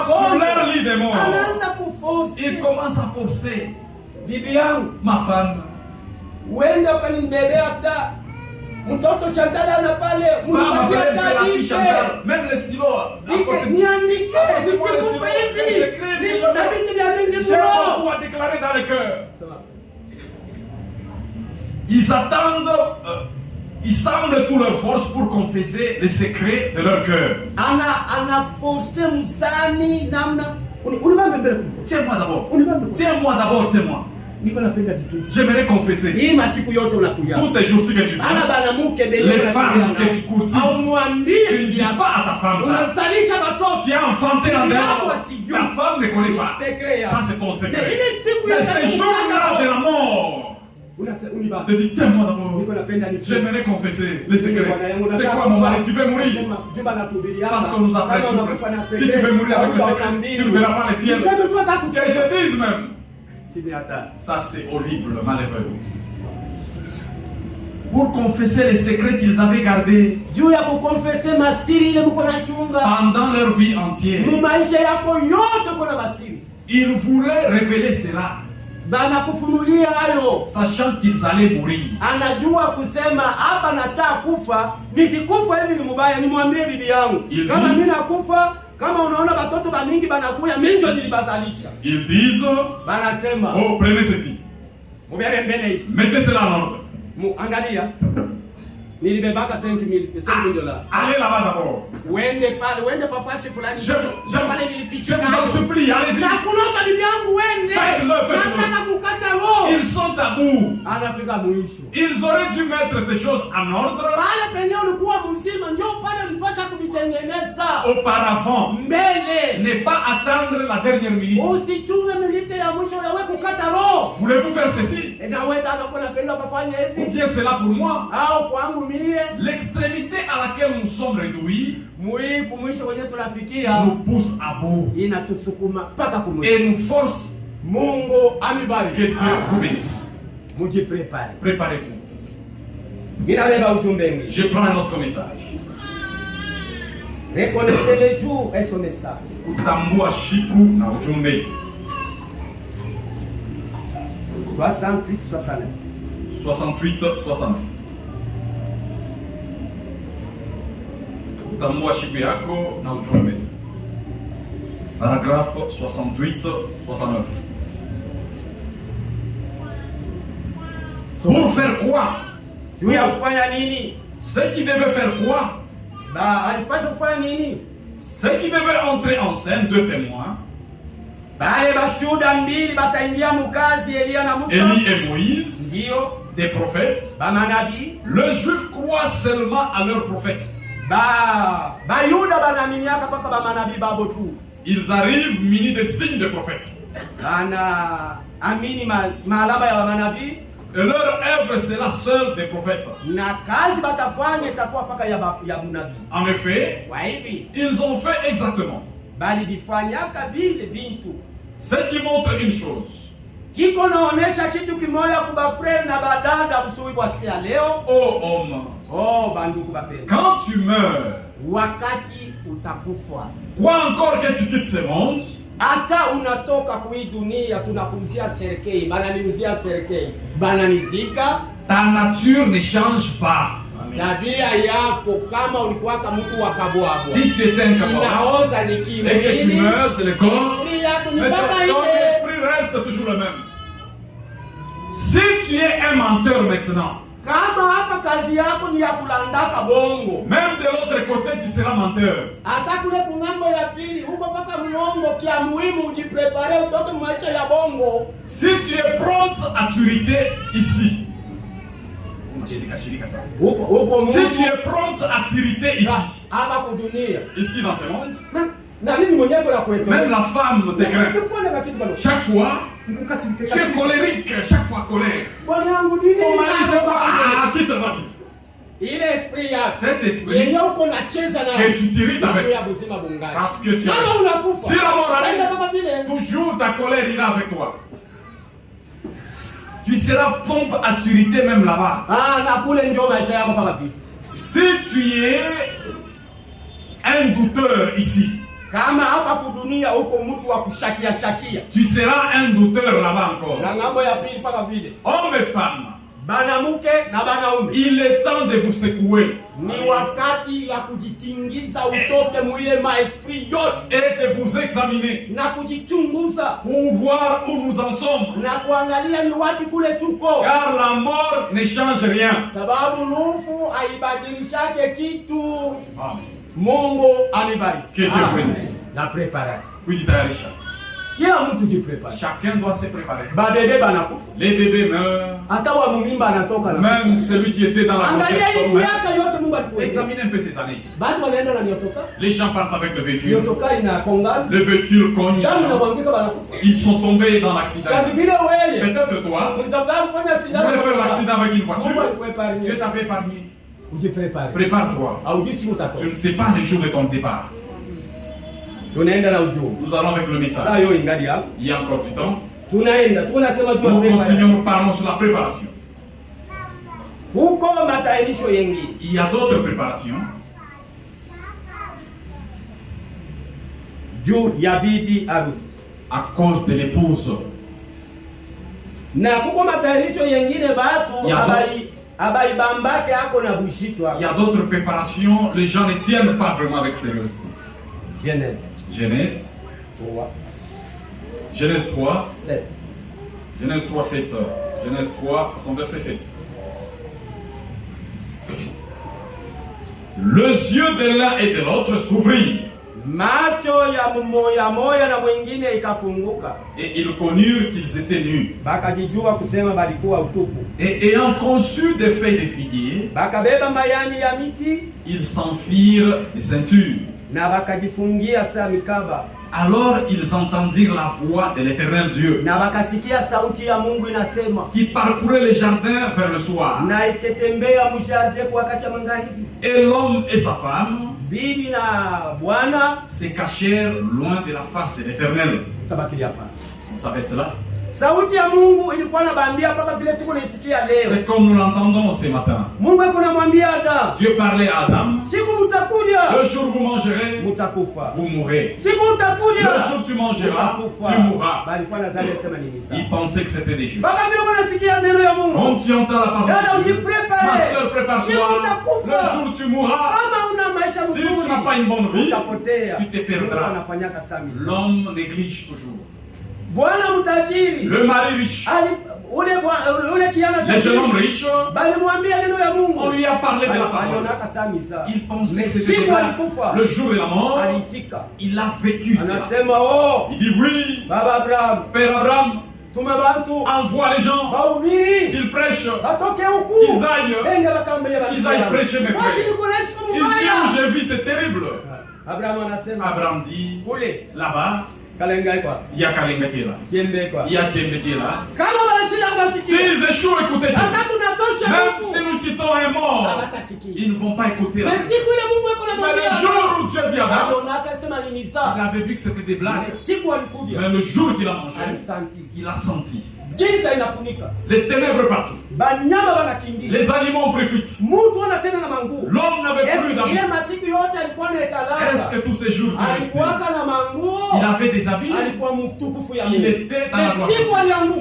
sur leur lit de mort. Ils commencent à forcer. Ma femme. Mtoto Chantal anapale munipatia taarifa. Même les stylos. Niandike, nisikufe hivi. Vitu na vitu vya mingi mro. Pour déclarer dans le cœur. Ils attendent, ils semblent toutes leurs forces pour confesser les secrets de leur cœur. Ana forcé musani namna. Tiens-moi d'abord. Tiens-moi. J'aimerais confesser. Tous ces jours-ci que tu viens, les femmes que tu courtises, tu ne dis pas à ta femme ça. Tu as enfanté en dehors. Ta femme ne connaît pas. Ça, c'est ton secret. Mais ces jours-là de la mort, te dis, tiens-moi d'abord. J'aimerais confesser les secrets. C'est quoi, mon mari? Tu veux mourir? Parce qu'on nous appelle tout près. Si tu veux mourir avec le secret, tu ne verras pas le ciel. Que je dise même. Ça, c'est horrible, malheureux. Pour confesser les secrets qu'ils avaient gardés pendant leur vie entière, ils voulaient révéler cela, sachant qu'ils allaient mourir. Ils disent, oh, prenez ceci. Mettez cela en ordre. Allez là-bas d'abord. Je vous en supplie, allez-y. Faites-le. Ils sont à bout. Ils auraient dû mettre ces choses en ordre auparavant. Ne pas attendre la dernière minute. Voulez-vous faire ceci? Ou bien c'est là pour moi. L'extrémité à laquelle nous sommes réduits nous pousse à bout et nous force. Que Dieu vous bénisse. Préparez-vous. Je prends un autre message. Reconnaissez les jours et son message. Utambua shiku na ujumbe. 68-69. Utambua shiku yako na ujumbe. Paragraphe 68-69. Pour faire quoi? Tu as fait nini? Ce qui devait faire quoi? Ceux qui devaient entrer en scène, 2 témoins, Élie et Moïse, des prophètes. Le juif croit seulement à leurs prophètes. Ils arrivent munis de signes de prophètes. Et leur œuvre, c'est la seule des prophètes. En effet, ils ont fait exactement. Ce qui montre une chose. Oh homme, quand tu meurs, quoi encore que tu quittes ce monde, hata unatoka kui dunia tunakuzia serikali bananiuzia serikali bananizika, ta nature ne change pas. Tabia yako kama ulikuwa kama mtu wa kabwabwa, si tu étais un kabwabwa, naoza nikimwili, et que tu meurs, c'est le corps, mais ton esprit reste toujours le même. Si tu es un menteur maintenant, kama hapa kazi yako ni ya kulandaka bongo, même de l'autre côté tu seras menteur. Hata kule kungambo ya pili huko paka mlongo, kia muhimu ujiprepare utoke maisha ya bongo. Si tu es prompte à t'irriter ici, si tu es prompte à t'irriter ici, ici dans ce monde, même la femme te craint. Chaque fois, tu es colérique, chaque fois colère. Ton mari c'est quoi? Quitte le mari. Cet esprit que tu t'irrites avec, parce que tu as, si la mort arrive, toujours ta colère ira avec toi. Tu seras pompe à t'irriter même là-bas. Si tu es un douteur ici, tu seras un douteur là-bas encore. Hommes et femmes, il est temps de vous secouer et de vous examiner pour voir où nous en sommes, car la mort ne change rien. Que Dieu bénisse. La préparation. Chacun doit se préparer. Les bébés meurent. Même celui qui était dans la grossesse meurt. Examinez un peu ces années ici. Les gens partent avec le véhicule. Le véhicule cogne. Ils sont tombés dans l'accident. Peut-être toi, tu voulais faire l'accident avec une voiture. Dieu t'avait épargné. Prépare-toi. Tu ne sais pas le jour de ton départ. Nous allons avec le message. Il y a encore du temps. Nous continuons, nous parlons sur la préparation. Il y a d'autres préparations. À cause de l'épouse. Il y a d'autres préparations, les gens ne tiennent pas vraiment avec sérieuxité. Genèse 3, 7. Genèse 3, 7. Genèse 3, son verset 7. Les yeux de l'un et de l'autre s'ouvrirent. Et ils connurent qu'ils étaient nus. Et ayant conçu des feuilles de figuier, ils s'enfirent des ceintures. Alors ils entendirent la voix de l'Éternel Dieu qui parcourait les jardins vers le soir. Et l'homme et sa femme se cachèrent loin de la face de l'Éternel. On s'arrête là. C'est comme nous l'entendons ce matin. Dieu parlait à Adam. Le jour où vous mangerez, vous mourrez. Le jour où tu mangeras, tu mourras. Il pensait que c'était des jours. Quand tu entends la parole de Dieu, ma soeur, prépare-toi. Le jour où tu mourras, si tu n'as pas une bonne vie, tu te perdras. L'homme néglige toujours. Le mari riche, Les jeunes hommes riches, on lui a parlé de la parole. Il pensait que c'était le jour de la mort. Il a vécu ça. Il dit oui, Père Abraham, envoie les gens qu'ils prêchent, qu'ils aillent prêcher mes frères. Ici où j'ai vu, c'est terrible. Abraham dit, là-bas, il y a Kalenga qui est là. Il y a Kiembe qui est là. S'ils échouent, écoutez Dieu. Même si nous quittons un mort, ils ne vont pas écouter. Mais le jour où Dieu dit à Abraham, il avait vu que c'était des blagues. Mais le jour qu'il a mangé, il a senti. Les ténèbres partout. Les animaux ont pris fuite. L'homme n'avait plus d'amis. Est-ce que tous ces jours il avait des habits? Il était dans la gloire.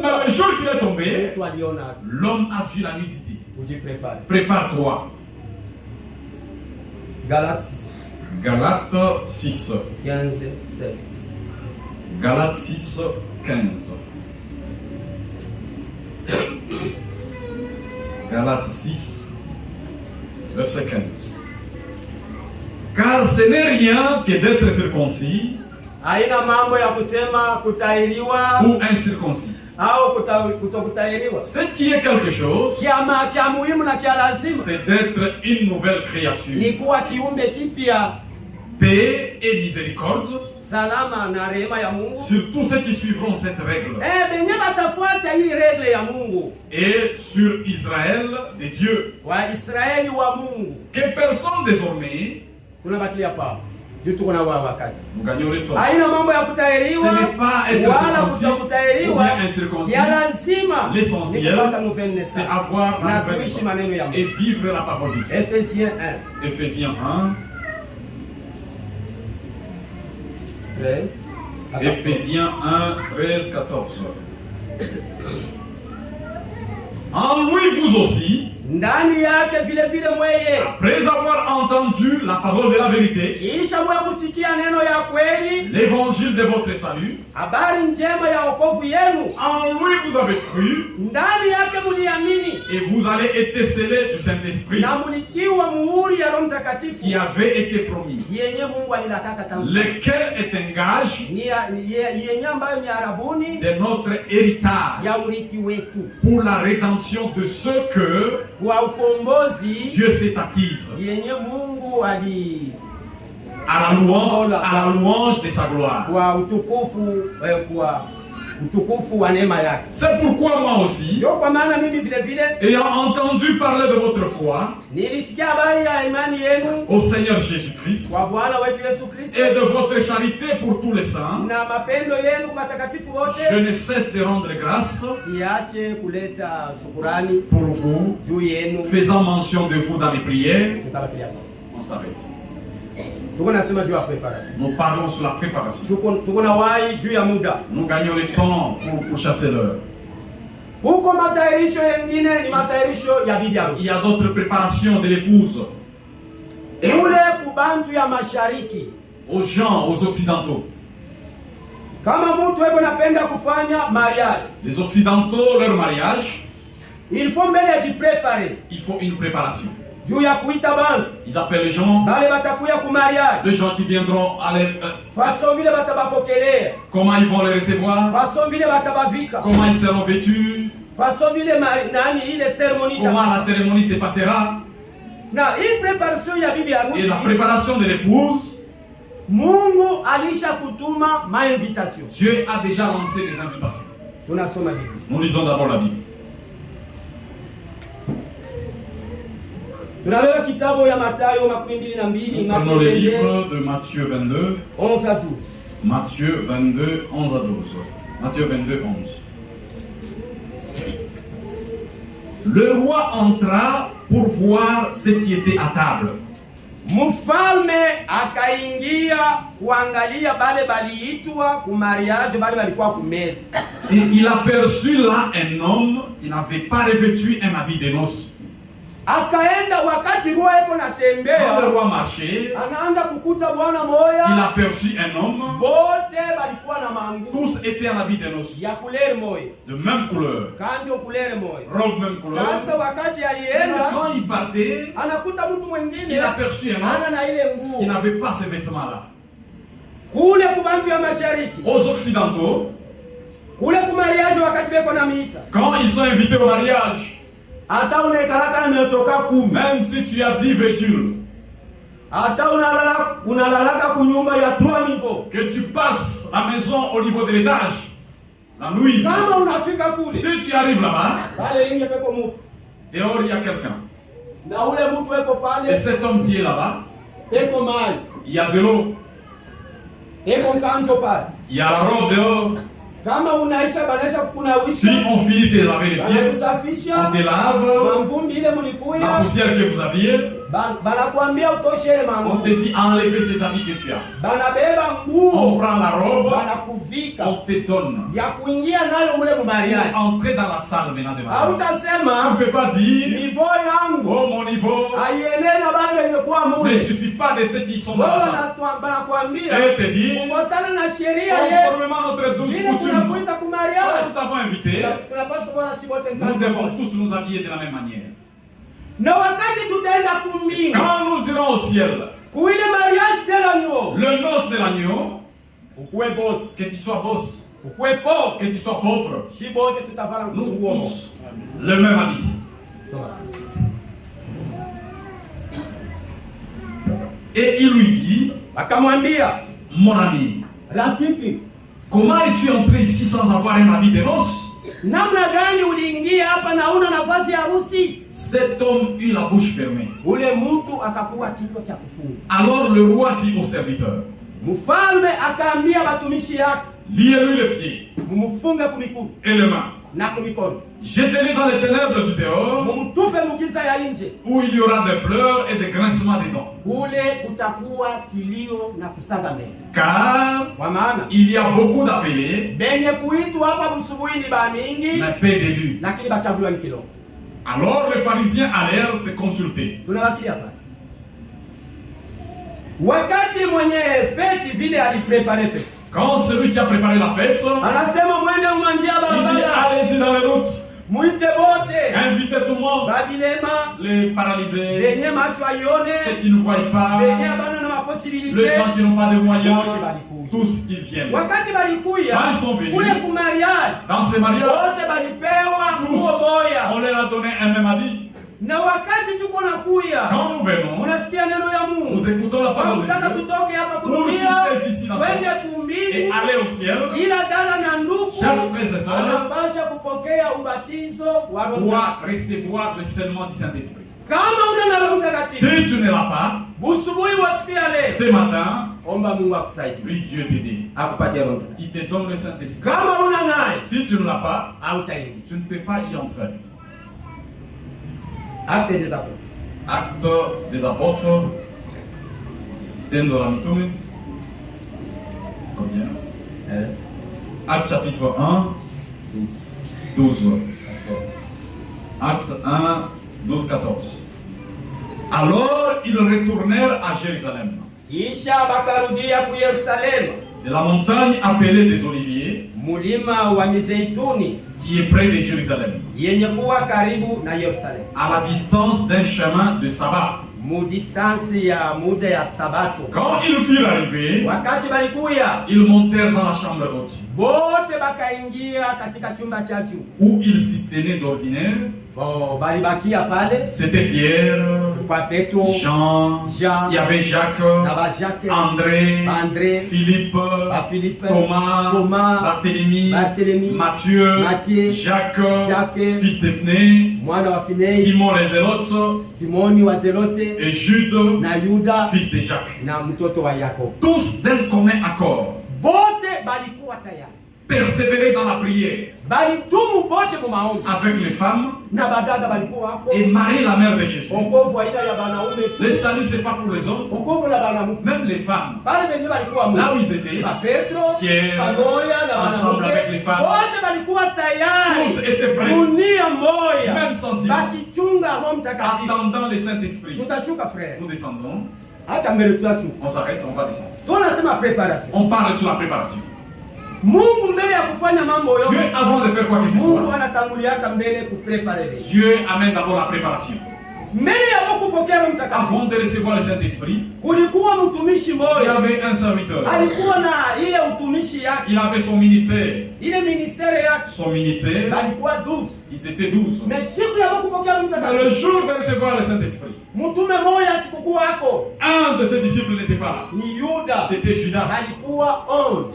Mais le jour qu'il est tombé, l'homme a vu la nudité. Prépare-toi. Galates 6. Galates 6. 15, 16. Galates 6, 15. Galates 6, verset 15. Car ce n'est rien que d'être circoncis ou incirconcis. Ce qui est quelque chose, c'est d'être une nouvelle créature. Paix et miséricorde sur tous ceux qui suivront cette règle. Et sur Israël des dieux. Que personne désormais, nous gagnons le temps. Ce n'est pas être circoncis ou bien incirconcis. L'essentiel, c'est avoir la nouvelle vie et vivre la parole de Dieu. Éphésiens 1. 13. Éphésiens 1, 13, 14. En lui vous aussi, après avoir entendu la parole de la vérité, l'évangile de votre salut, en lui vous avez cru, et vous allez être scellés du Saint-Esprit qui avait été promis, lequel est un gage de notre héritage pour la rédemption de ceux que Dieu s'est acquise à la louange de sa gloire. C'est pourquoi moi aussi, ayant entendu parler de votre foi au Seigneur Jésus-Christ et de votre charité pour tous les saints, je ne cesse de rendre grâce pour vous, faisant mention de vous dans les prières. On s'arrête. Nous parlons sur la préparation. Nous gagnons le temps pour chasser l'heure. Il y a d'autres préparations de l'épouse. Aux gens, aux occidentaux. Les occidentaux, leur mariage, il faut une préparation. Ils appellent les gens qui viendront à comment ils vont les recevoir, comment ils seront vêtus, comment la cérémonie se passera. Et la préparation de l'épouse, Dieu a déjà lancé des invitations. Nous lisons d'abord la Bible. Prenons le livre de Matthieu 22, 11 à 12. Matthieu 22, 11 à 12. Matthieu 22, 11. Le roi entra pour voir ce qui était à table. Mfalme akaingia kuangalia bale baliitwa ku mariage bale balikuwa ku meza. Et il aperçut là un homme qui n'avait pas revêtu un habit de noces. Akaenda wakati roi eko natembea. Quand le roi marchait, Anaanza kukuta bwana moya. il aperçut un homme. Bote balikuwa na mangu. Tous étaient en habit de noces. Ya couleur moya. De même couleur. Kanjo couleur moya. Robe même couleur. Sasa wakati alienda. Quand il partait, Anakuta mtu mwingine. il aperçut un homme na ile nguo. qui n'avait pas ces vêtements-là. Kule kubantu ya mashariki. Aux occidentaux, kule ku mariage wakati beko na mita. Quand ils sont invités au mariage, hata unaekalaka na metoka 10. Même si tu as 10 voitures, hata unalalaka ku nyumba ya 3 niveaux, que tu passes la maison au niveau de l'étage, la nuit, kama unafika kule, si tu arrives là-bas, pale inge peko mtu, dehors il y a quelqu'un. Na ule mtu eko pale, et cet homme qui est là-bas, eko maji, il y a de l'eau, eko kanjo pale, il y a la robe dehors. Kama unaisha banesha kunawisha, si on finit de laver les pieds, kusafisha, on délave mamvumbi ile mulikuya, la poussière que vous aviez, banakuambia utoshe ile on manguo, te dit enlever ces habits que tu as. Banabeba nguo, on prend la robe, banakuvika, on te donne ya kuingia nayo mule mu mariage. Entrer dans la salle maintenant de mariage. Hautasema on ne peut pas dire niveau yangu, oh mon niveau, aiele na bale benye mule. Ne suffit pas de ceux qui sont dans la salle. Banakuambia elle te dit kufuatana na sheria yetu, conformément notre coutume, tunakuita ku mariage, nous t'avons invité, tunapaswa kuona si wote nous devons tous nous habiller de la même manière. Na wakati tutaenda kumbingu, quand nous irons au ciel, kuile mariage de l'agneau, le noce de l'agneau, ukuwe boss, que tu sois boss, ukuwe pauvre, que tu sois pauvre, si bote tutavala nous tous le même habit. Et il lui dit, akamwambia, mon ami, rafiki, comment es-tu entré ici sans avoir un habit de noces? Namna gani uliingia hapa na una nafasi ya harusi? Cet homme eut la bouche fermée. Ule mtu akakuwa kichwa cha kufunga. Alors le roi dit au serviteur, mfalme akaambia watumishi yake, liez-lui les pieds mumfunge kumikuu et les mains, na kumikono, jetez-les dans les ténèbres du dehors, mumtupe mugiza ya nje, où il y aura des pleurs et des grincements des dents. Kule kutakuwa kilio na kusaga meno. Car kwa maana il y a beaucoup d'appelés, benye kuitwa hapa busubuhi ni ba mingi, mais peu d'élus. Lakini bachaguliwa ni kidogo. Alors les pharisiens allèrent se consulter. Tunabaki hapa. Wakati mwenye feti vile aliprepare feti, quand celui qui a préparé la fête, anasema mwende umanjia barabara, il dit allez-y dans les routes, muite bote, invitez tout le monde, babilema, les paralysés, benye macho aione, ceux qui ne voient pas, benye abana na maposibilite, les gens qui n'ont pas de moyens, tous qu'ils viennent. Wakati balikuya, quand ils sont venus, kule ku mariage, dans ces mariages, bote balipewa nguo boya, on leur a donné un même habit. Na wakati tuko na kuya, quand nous venons, tunasikia neno ya Mungu, nous écoutons la parole de Dieu, tutoke hapa kudunia, twende kumbingu et aller au ciel. Kila dada na ndugu anapasha kupokea ubatizo wa Roho doit recevoir le scellement du Saint-Esprit. Kama una na Roho Mtakatifu, si tu ne l'as pas, busubuhi wasikia leo, ce matin, omba Mungu akusaidie, lui Dieu t'aide, akupatie Roho, il te donne le Saint-Esprit. Kama una naye, si tu ne l'as pas, hautaingia, tu ne peux pas y entrer. Acte des apôtres. Acte des apôtres. Tendo la mitume. Combien? Acte chapitre 1. 12. Acte 1, 12, 14. Alors ils retournèrent à Jérusalem. Isha bakarudia ku Yerusalemu. De la montagne appelée des Oliviers, mulima wa Mizeituni, qui est près de Jérusalem, yenye kuwa karibu na Yerusalemu, à la distance d'un chemin de sabbat. Mu distance ya muda ya sabato. Quand ils furent arrivés, wakati balikuya, ils montèrent dans la chambre haute, bote bakaingia katika chumba cha juu, où ils s'y tenaient d'ordinaire. Balibakia pale. C'était Pierre, Jean, il y avait Jacques, André, Philippe, Thomas, Barthélemy, Matthieu, Jacques, fils de Phné, Simon les Zélotes, et Jude, fils de Jacques. Tous d'un commun accord persévérer dans la prière avec les femmes et Marie, la mère de Jésus. Le salut, ce n'est pas pour les hommes, même les femmes. Là où ils étaient, Pierre, ensemble avec les femmes, tous étaient prêts, même sentiment, attendant le Saint-Esprit. Nous descendons. On s'arrête, on va descendre. On parle sur la préparation. Dieu, avant de faire quoi que ce soit, Dieu amène d'abord la préparation. Avant de recevoir le Saint-Esprit, il y avait un serviteur. Il avait son ministère. Son ministère, ils étaient 12. Mais le jour de recevoir le Saint-Esprit, un de ses disciples n'était pas là. C'était Judas.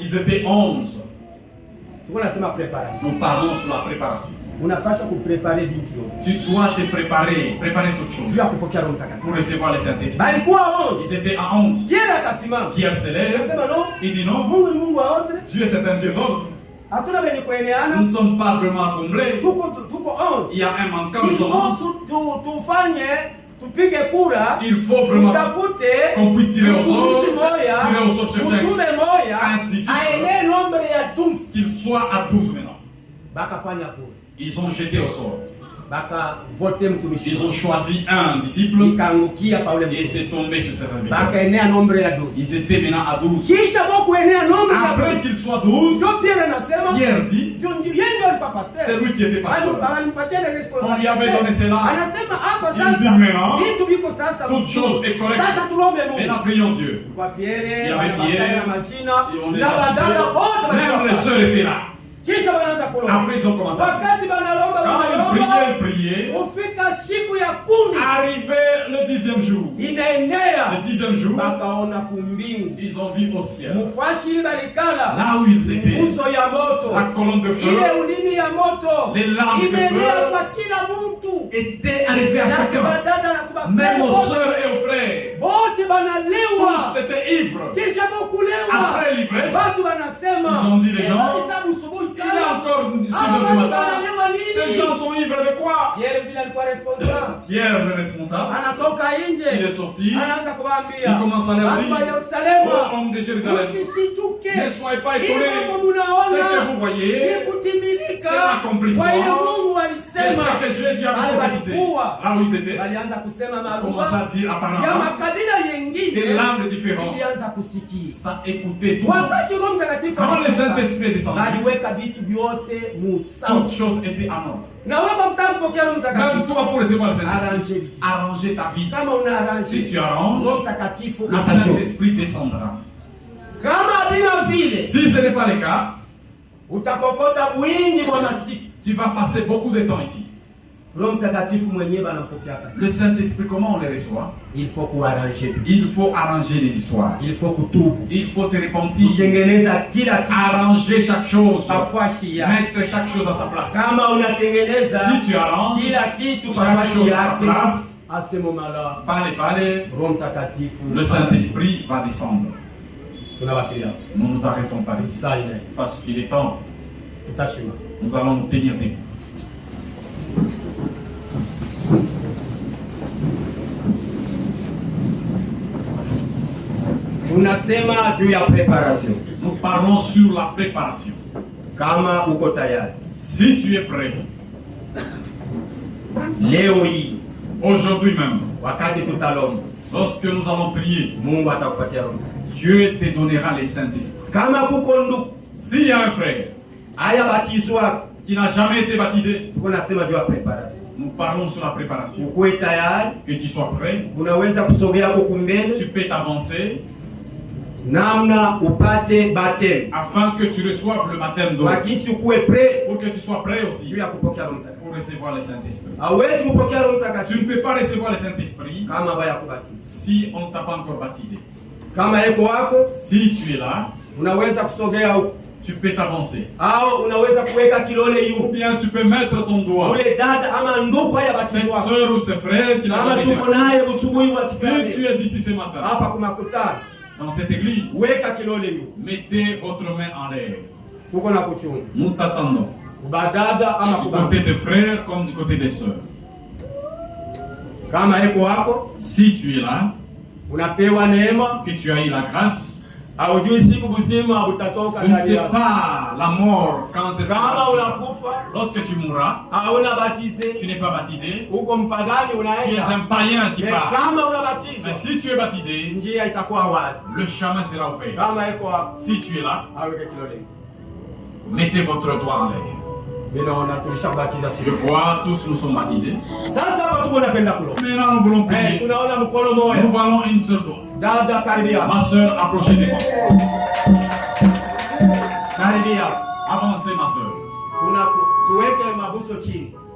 Ils étaient 11. Nous parlons sur la préparation. Tu dois te préparer toutes choses pour recevoir le Saint-Esprit. Ils étaient à 11. Pierre se lève. Il dit non, Dieu c'est un Dieu d'ordre. Nous ne sommes pas vraiment comblés. Il y a un manquant. Il faut vraiment qu'on puisse tirer au sort chercher un disciple, qu'il soit à 12 maintenant. Ils ont jeté au sort. Ils ont choisi un disciple et c'est tombé sur ce réveil. Ils étaient maintenant à 12. Après qu'ils soient 12, Pierre dit, c'est lui qui était pasteur. On lui avait donné cela. Il dit maintenant, toute chose est correcte. Maintenant prions Dieu. Il y avait Pierre et on les a cités. Même les sœurs étaient là. Après ils ont commencé à prier. Arrivé le 10e jour. Le 10e jour, ils ont vu au ciel. Là où ils étaient, la colonne de feu, les lampes de feu étaient arrivées à chacun, même aux sœurs et aux frères. Tous étaient ivres. Après l'ivresse, ils ont dit les gens, il y a encore 6 heures du matin. Ces gens sont ivres de quoi? Pierre, le responsable, il est sorti. Il commence à leur dire, ô homme de Jérusalem, ne soyez pas étonnés. Ce que vous voyez, c'est l'accomplissement. C'est ce que je l'ai dit à vous baptiser. Là où ils étaient, ils commencent à dire apparemment des langues différentes. Ça écoutait tout. Quand le Saint-Esprit est descendu, toutes choses étaient en ordre. Même toi pour recevoir le Saint-Esprit, arranger ta vie. Si tu arranges, le Saint-Esprit descendra. Si ce n'est pas le cas, tu vas passer beaucoup de temps ici. Le Saint-Esprit, comment on les reçoit? Il faut arranger les histoires. Il faut te repentir. Arranger chaque chose. Mettre chaque chose à sa place. Si tu arranges chaque chose à sa place, à ce moment-là, le Saint-Esprit va descendre. Nous nous arrêtons pas ici parce qu'il est temps. Nous allons nous tenir debout. Nous parlons sur la préparation. Si tu es prêt, aujourd'hui même, lorsque nous allons prier, Dieu te donnera les Saint-Esprit. S'il y a un frère qui n'a jamais été baptisé, nous parlons sur la préparation. Que tu sois prêt, tu peux t'avancer afin que tu reçoives le baptême d'eau. Pour que tu sois prêt aussi pour recevoir le Saint-Esprit. Tu ne peux pas recevoir le Saint-Esprit si on ne t'a pas encore baptisé. Si tu es là, tu peux t'avancer. Ou bien tu peux mettre ton doigt. Cette soeur ou ce frère qui n'a pas été baptisé. Si tu es ici ce matin, dans cette église, mettez votre main en l'air. Nous t'attendons. Du côté des frères comme du côté des sœurs. Si tu es là, que tu as eu la grâce, tu ne sais pas la mort quand est-ce que lorsque tu mourras, tu n'es pas baptisé, tu es un païen qui part. Mais si tu es baptisé, le chemin sera ouvert. Si tu es là, mettez votre doigt en l'air. Je vois, tous nous sommes baptisés. Maintenant nous voulons prier. Nous voyons une seule doigt. Ma soeur, approchez de moi. Avancez, ma soeur.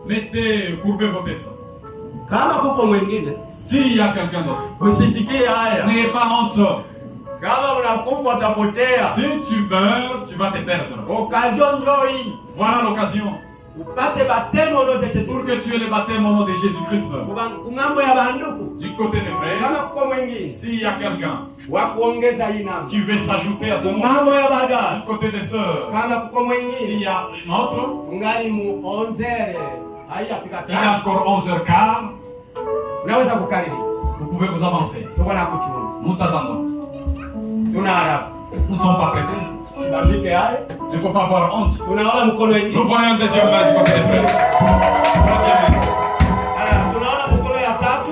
Mettez, courbez vos têtes. S'il y a quelqu'un d'autre, n'ayez pas honte. Si tu meurs, tu vas te perdre. Voilà l'occasion. Pour que tu aies le baptême au nom de Jésus-Christ. Du côté des frères, s'il y a quelqu'un qui veut s'ajouter à ce monde, du côté des sœurs, s'il y a une autre, il y a encore 11h15, vous pouvez vous avancer. Nous t'attendons. Nous ne sommes pas pressés. Il ne faut pas avoir honte. Nous voyons un deuxième main du côté des frères.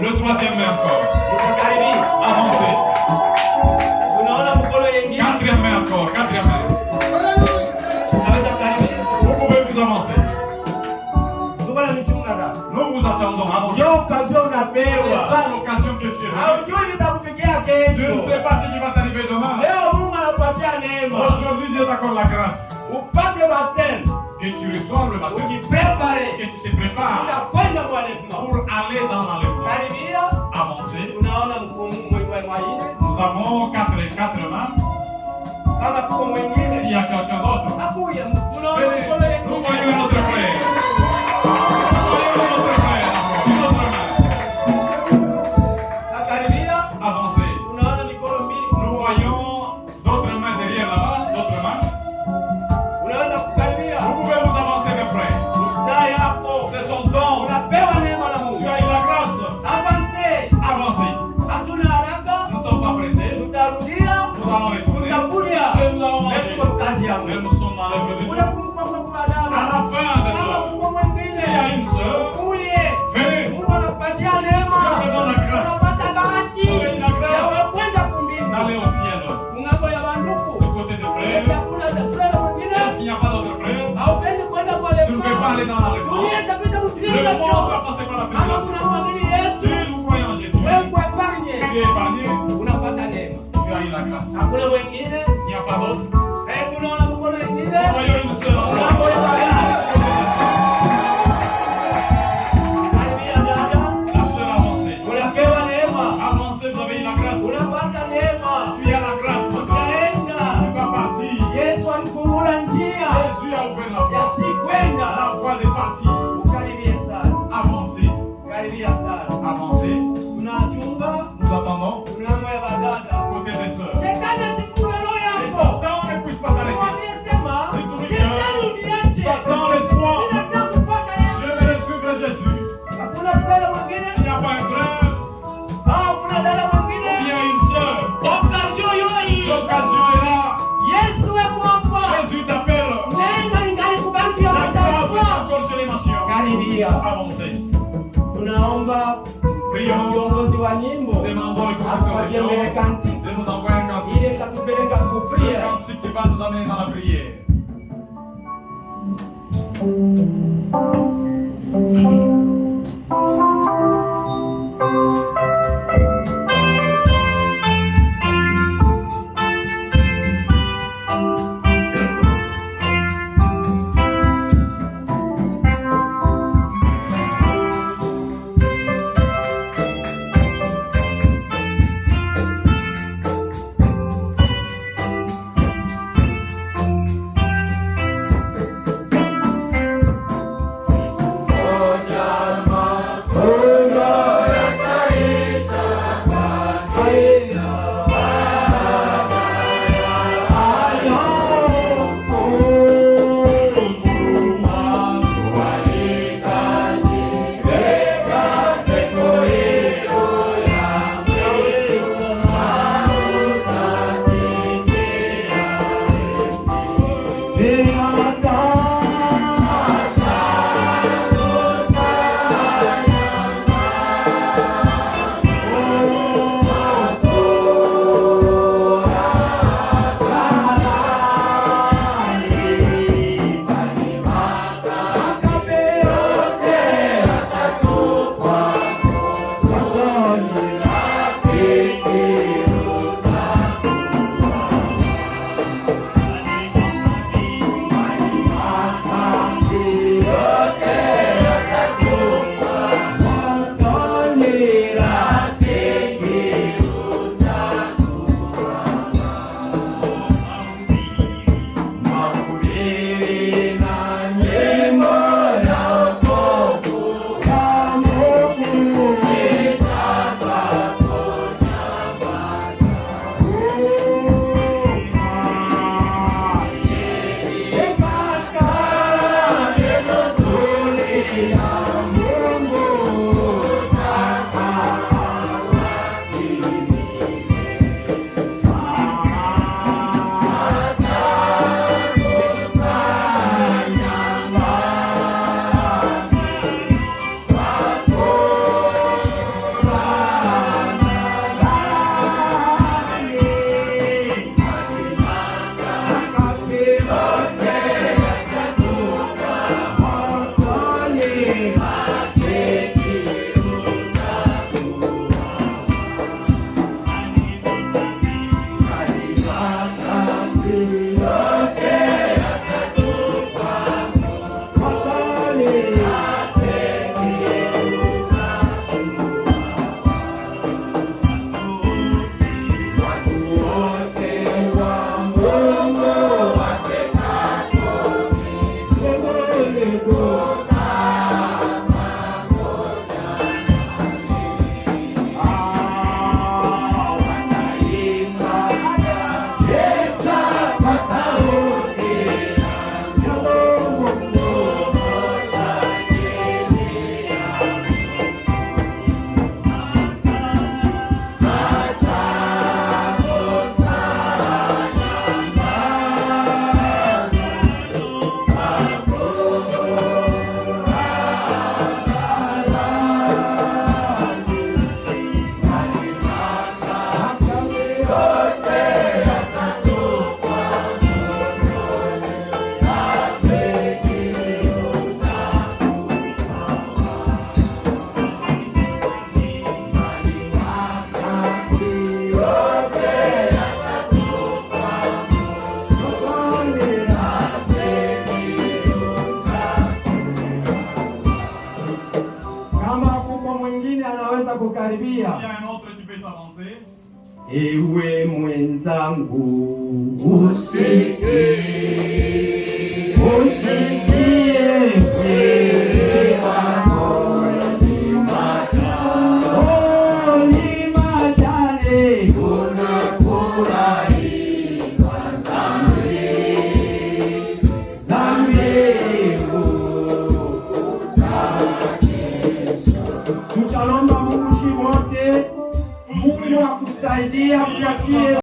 Le troisième main encore. Avancez. Quatrième main encore. Quatrième main. Vous pouvez vous avancer. Nous vous attendons. Avancez. C'est ça l'occasion que tu as. Je ne sais pas ce qui va t'arriver demain. Aujourd'hui, Dieu t'accorde la grâce. Que tu reçois le baptême. Que tu te prépares pour aller dans l'enlèvement. Avancer. Nous avons quatre mains. S'il y a quelqu'un d'autre, venez. Nous voyons notre frère. Nous sommes dans l'œuvre de Dieu. À la fin de ce, s'il y a une sœur, venez. Je te donne la grâce. Donne la grâce d'aller au ciel. Du côté des frères, est-ce qu'il n'y a pas d'autres frères? Tu ne peux pas aller dans l'enlèvement. Le monde va passer par la tribulation. Si nous croyons en Jésus, tu es épargné. Tu as eu la grâce. Il n'y a pas d'autre. Voyons une seule. La sœur avancée. Avancez, vous avez eu la grâce. Tu as la grâce, ma soeur. Tu vas partir. Jésus a ouvert la voie. La voie de partir. Avancez. Avancez. Nous attendons. Côté des sœurs. Les Satan ne puisse pas t'arrêter. Satan, laisse-moi. Je vais suivre Jésus. Il n'y a pas un frère. Il y a une sœur. L'occasion est là. Jésus t'appelle. La grâce est encore chez les nations. Avancez. Prions. Demandons le conducteur des gens de nous envoyer un cantique. Un cantique qui va nous amener dans la prière. kukaribia. Il y a un autre qui peut s'avancer. Ewe mwenzangu usikie kweli wako ni majani unafurahi kwa dhambi tutalomba Mungu wote, Mungu akusaidia kuakie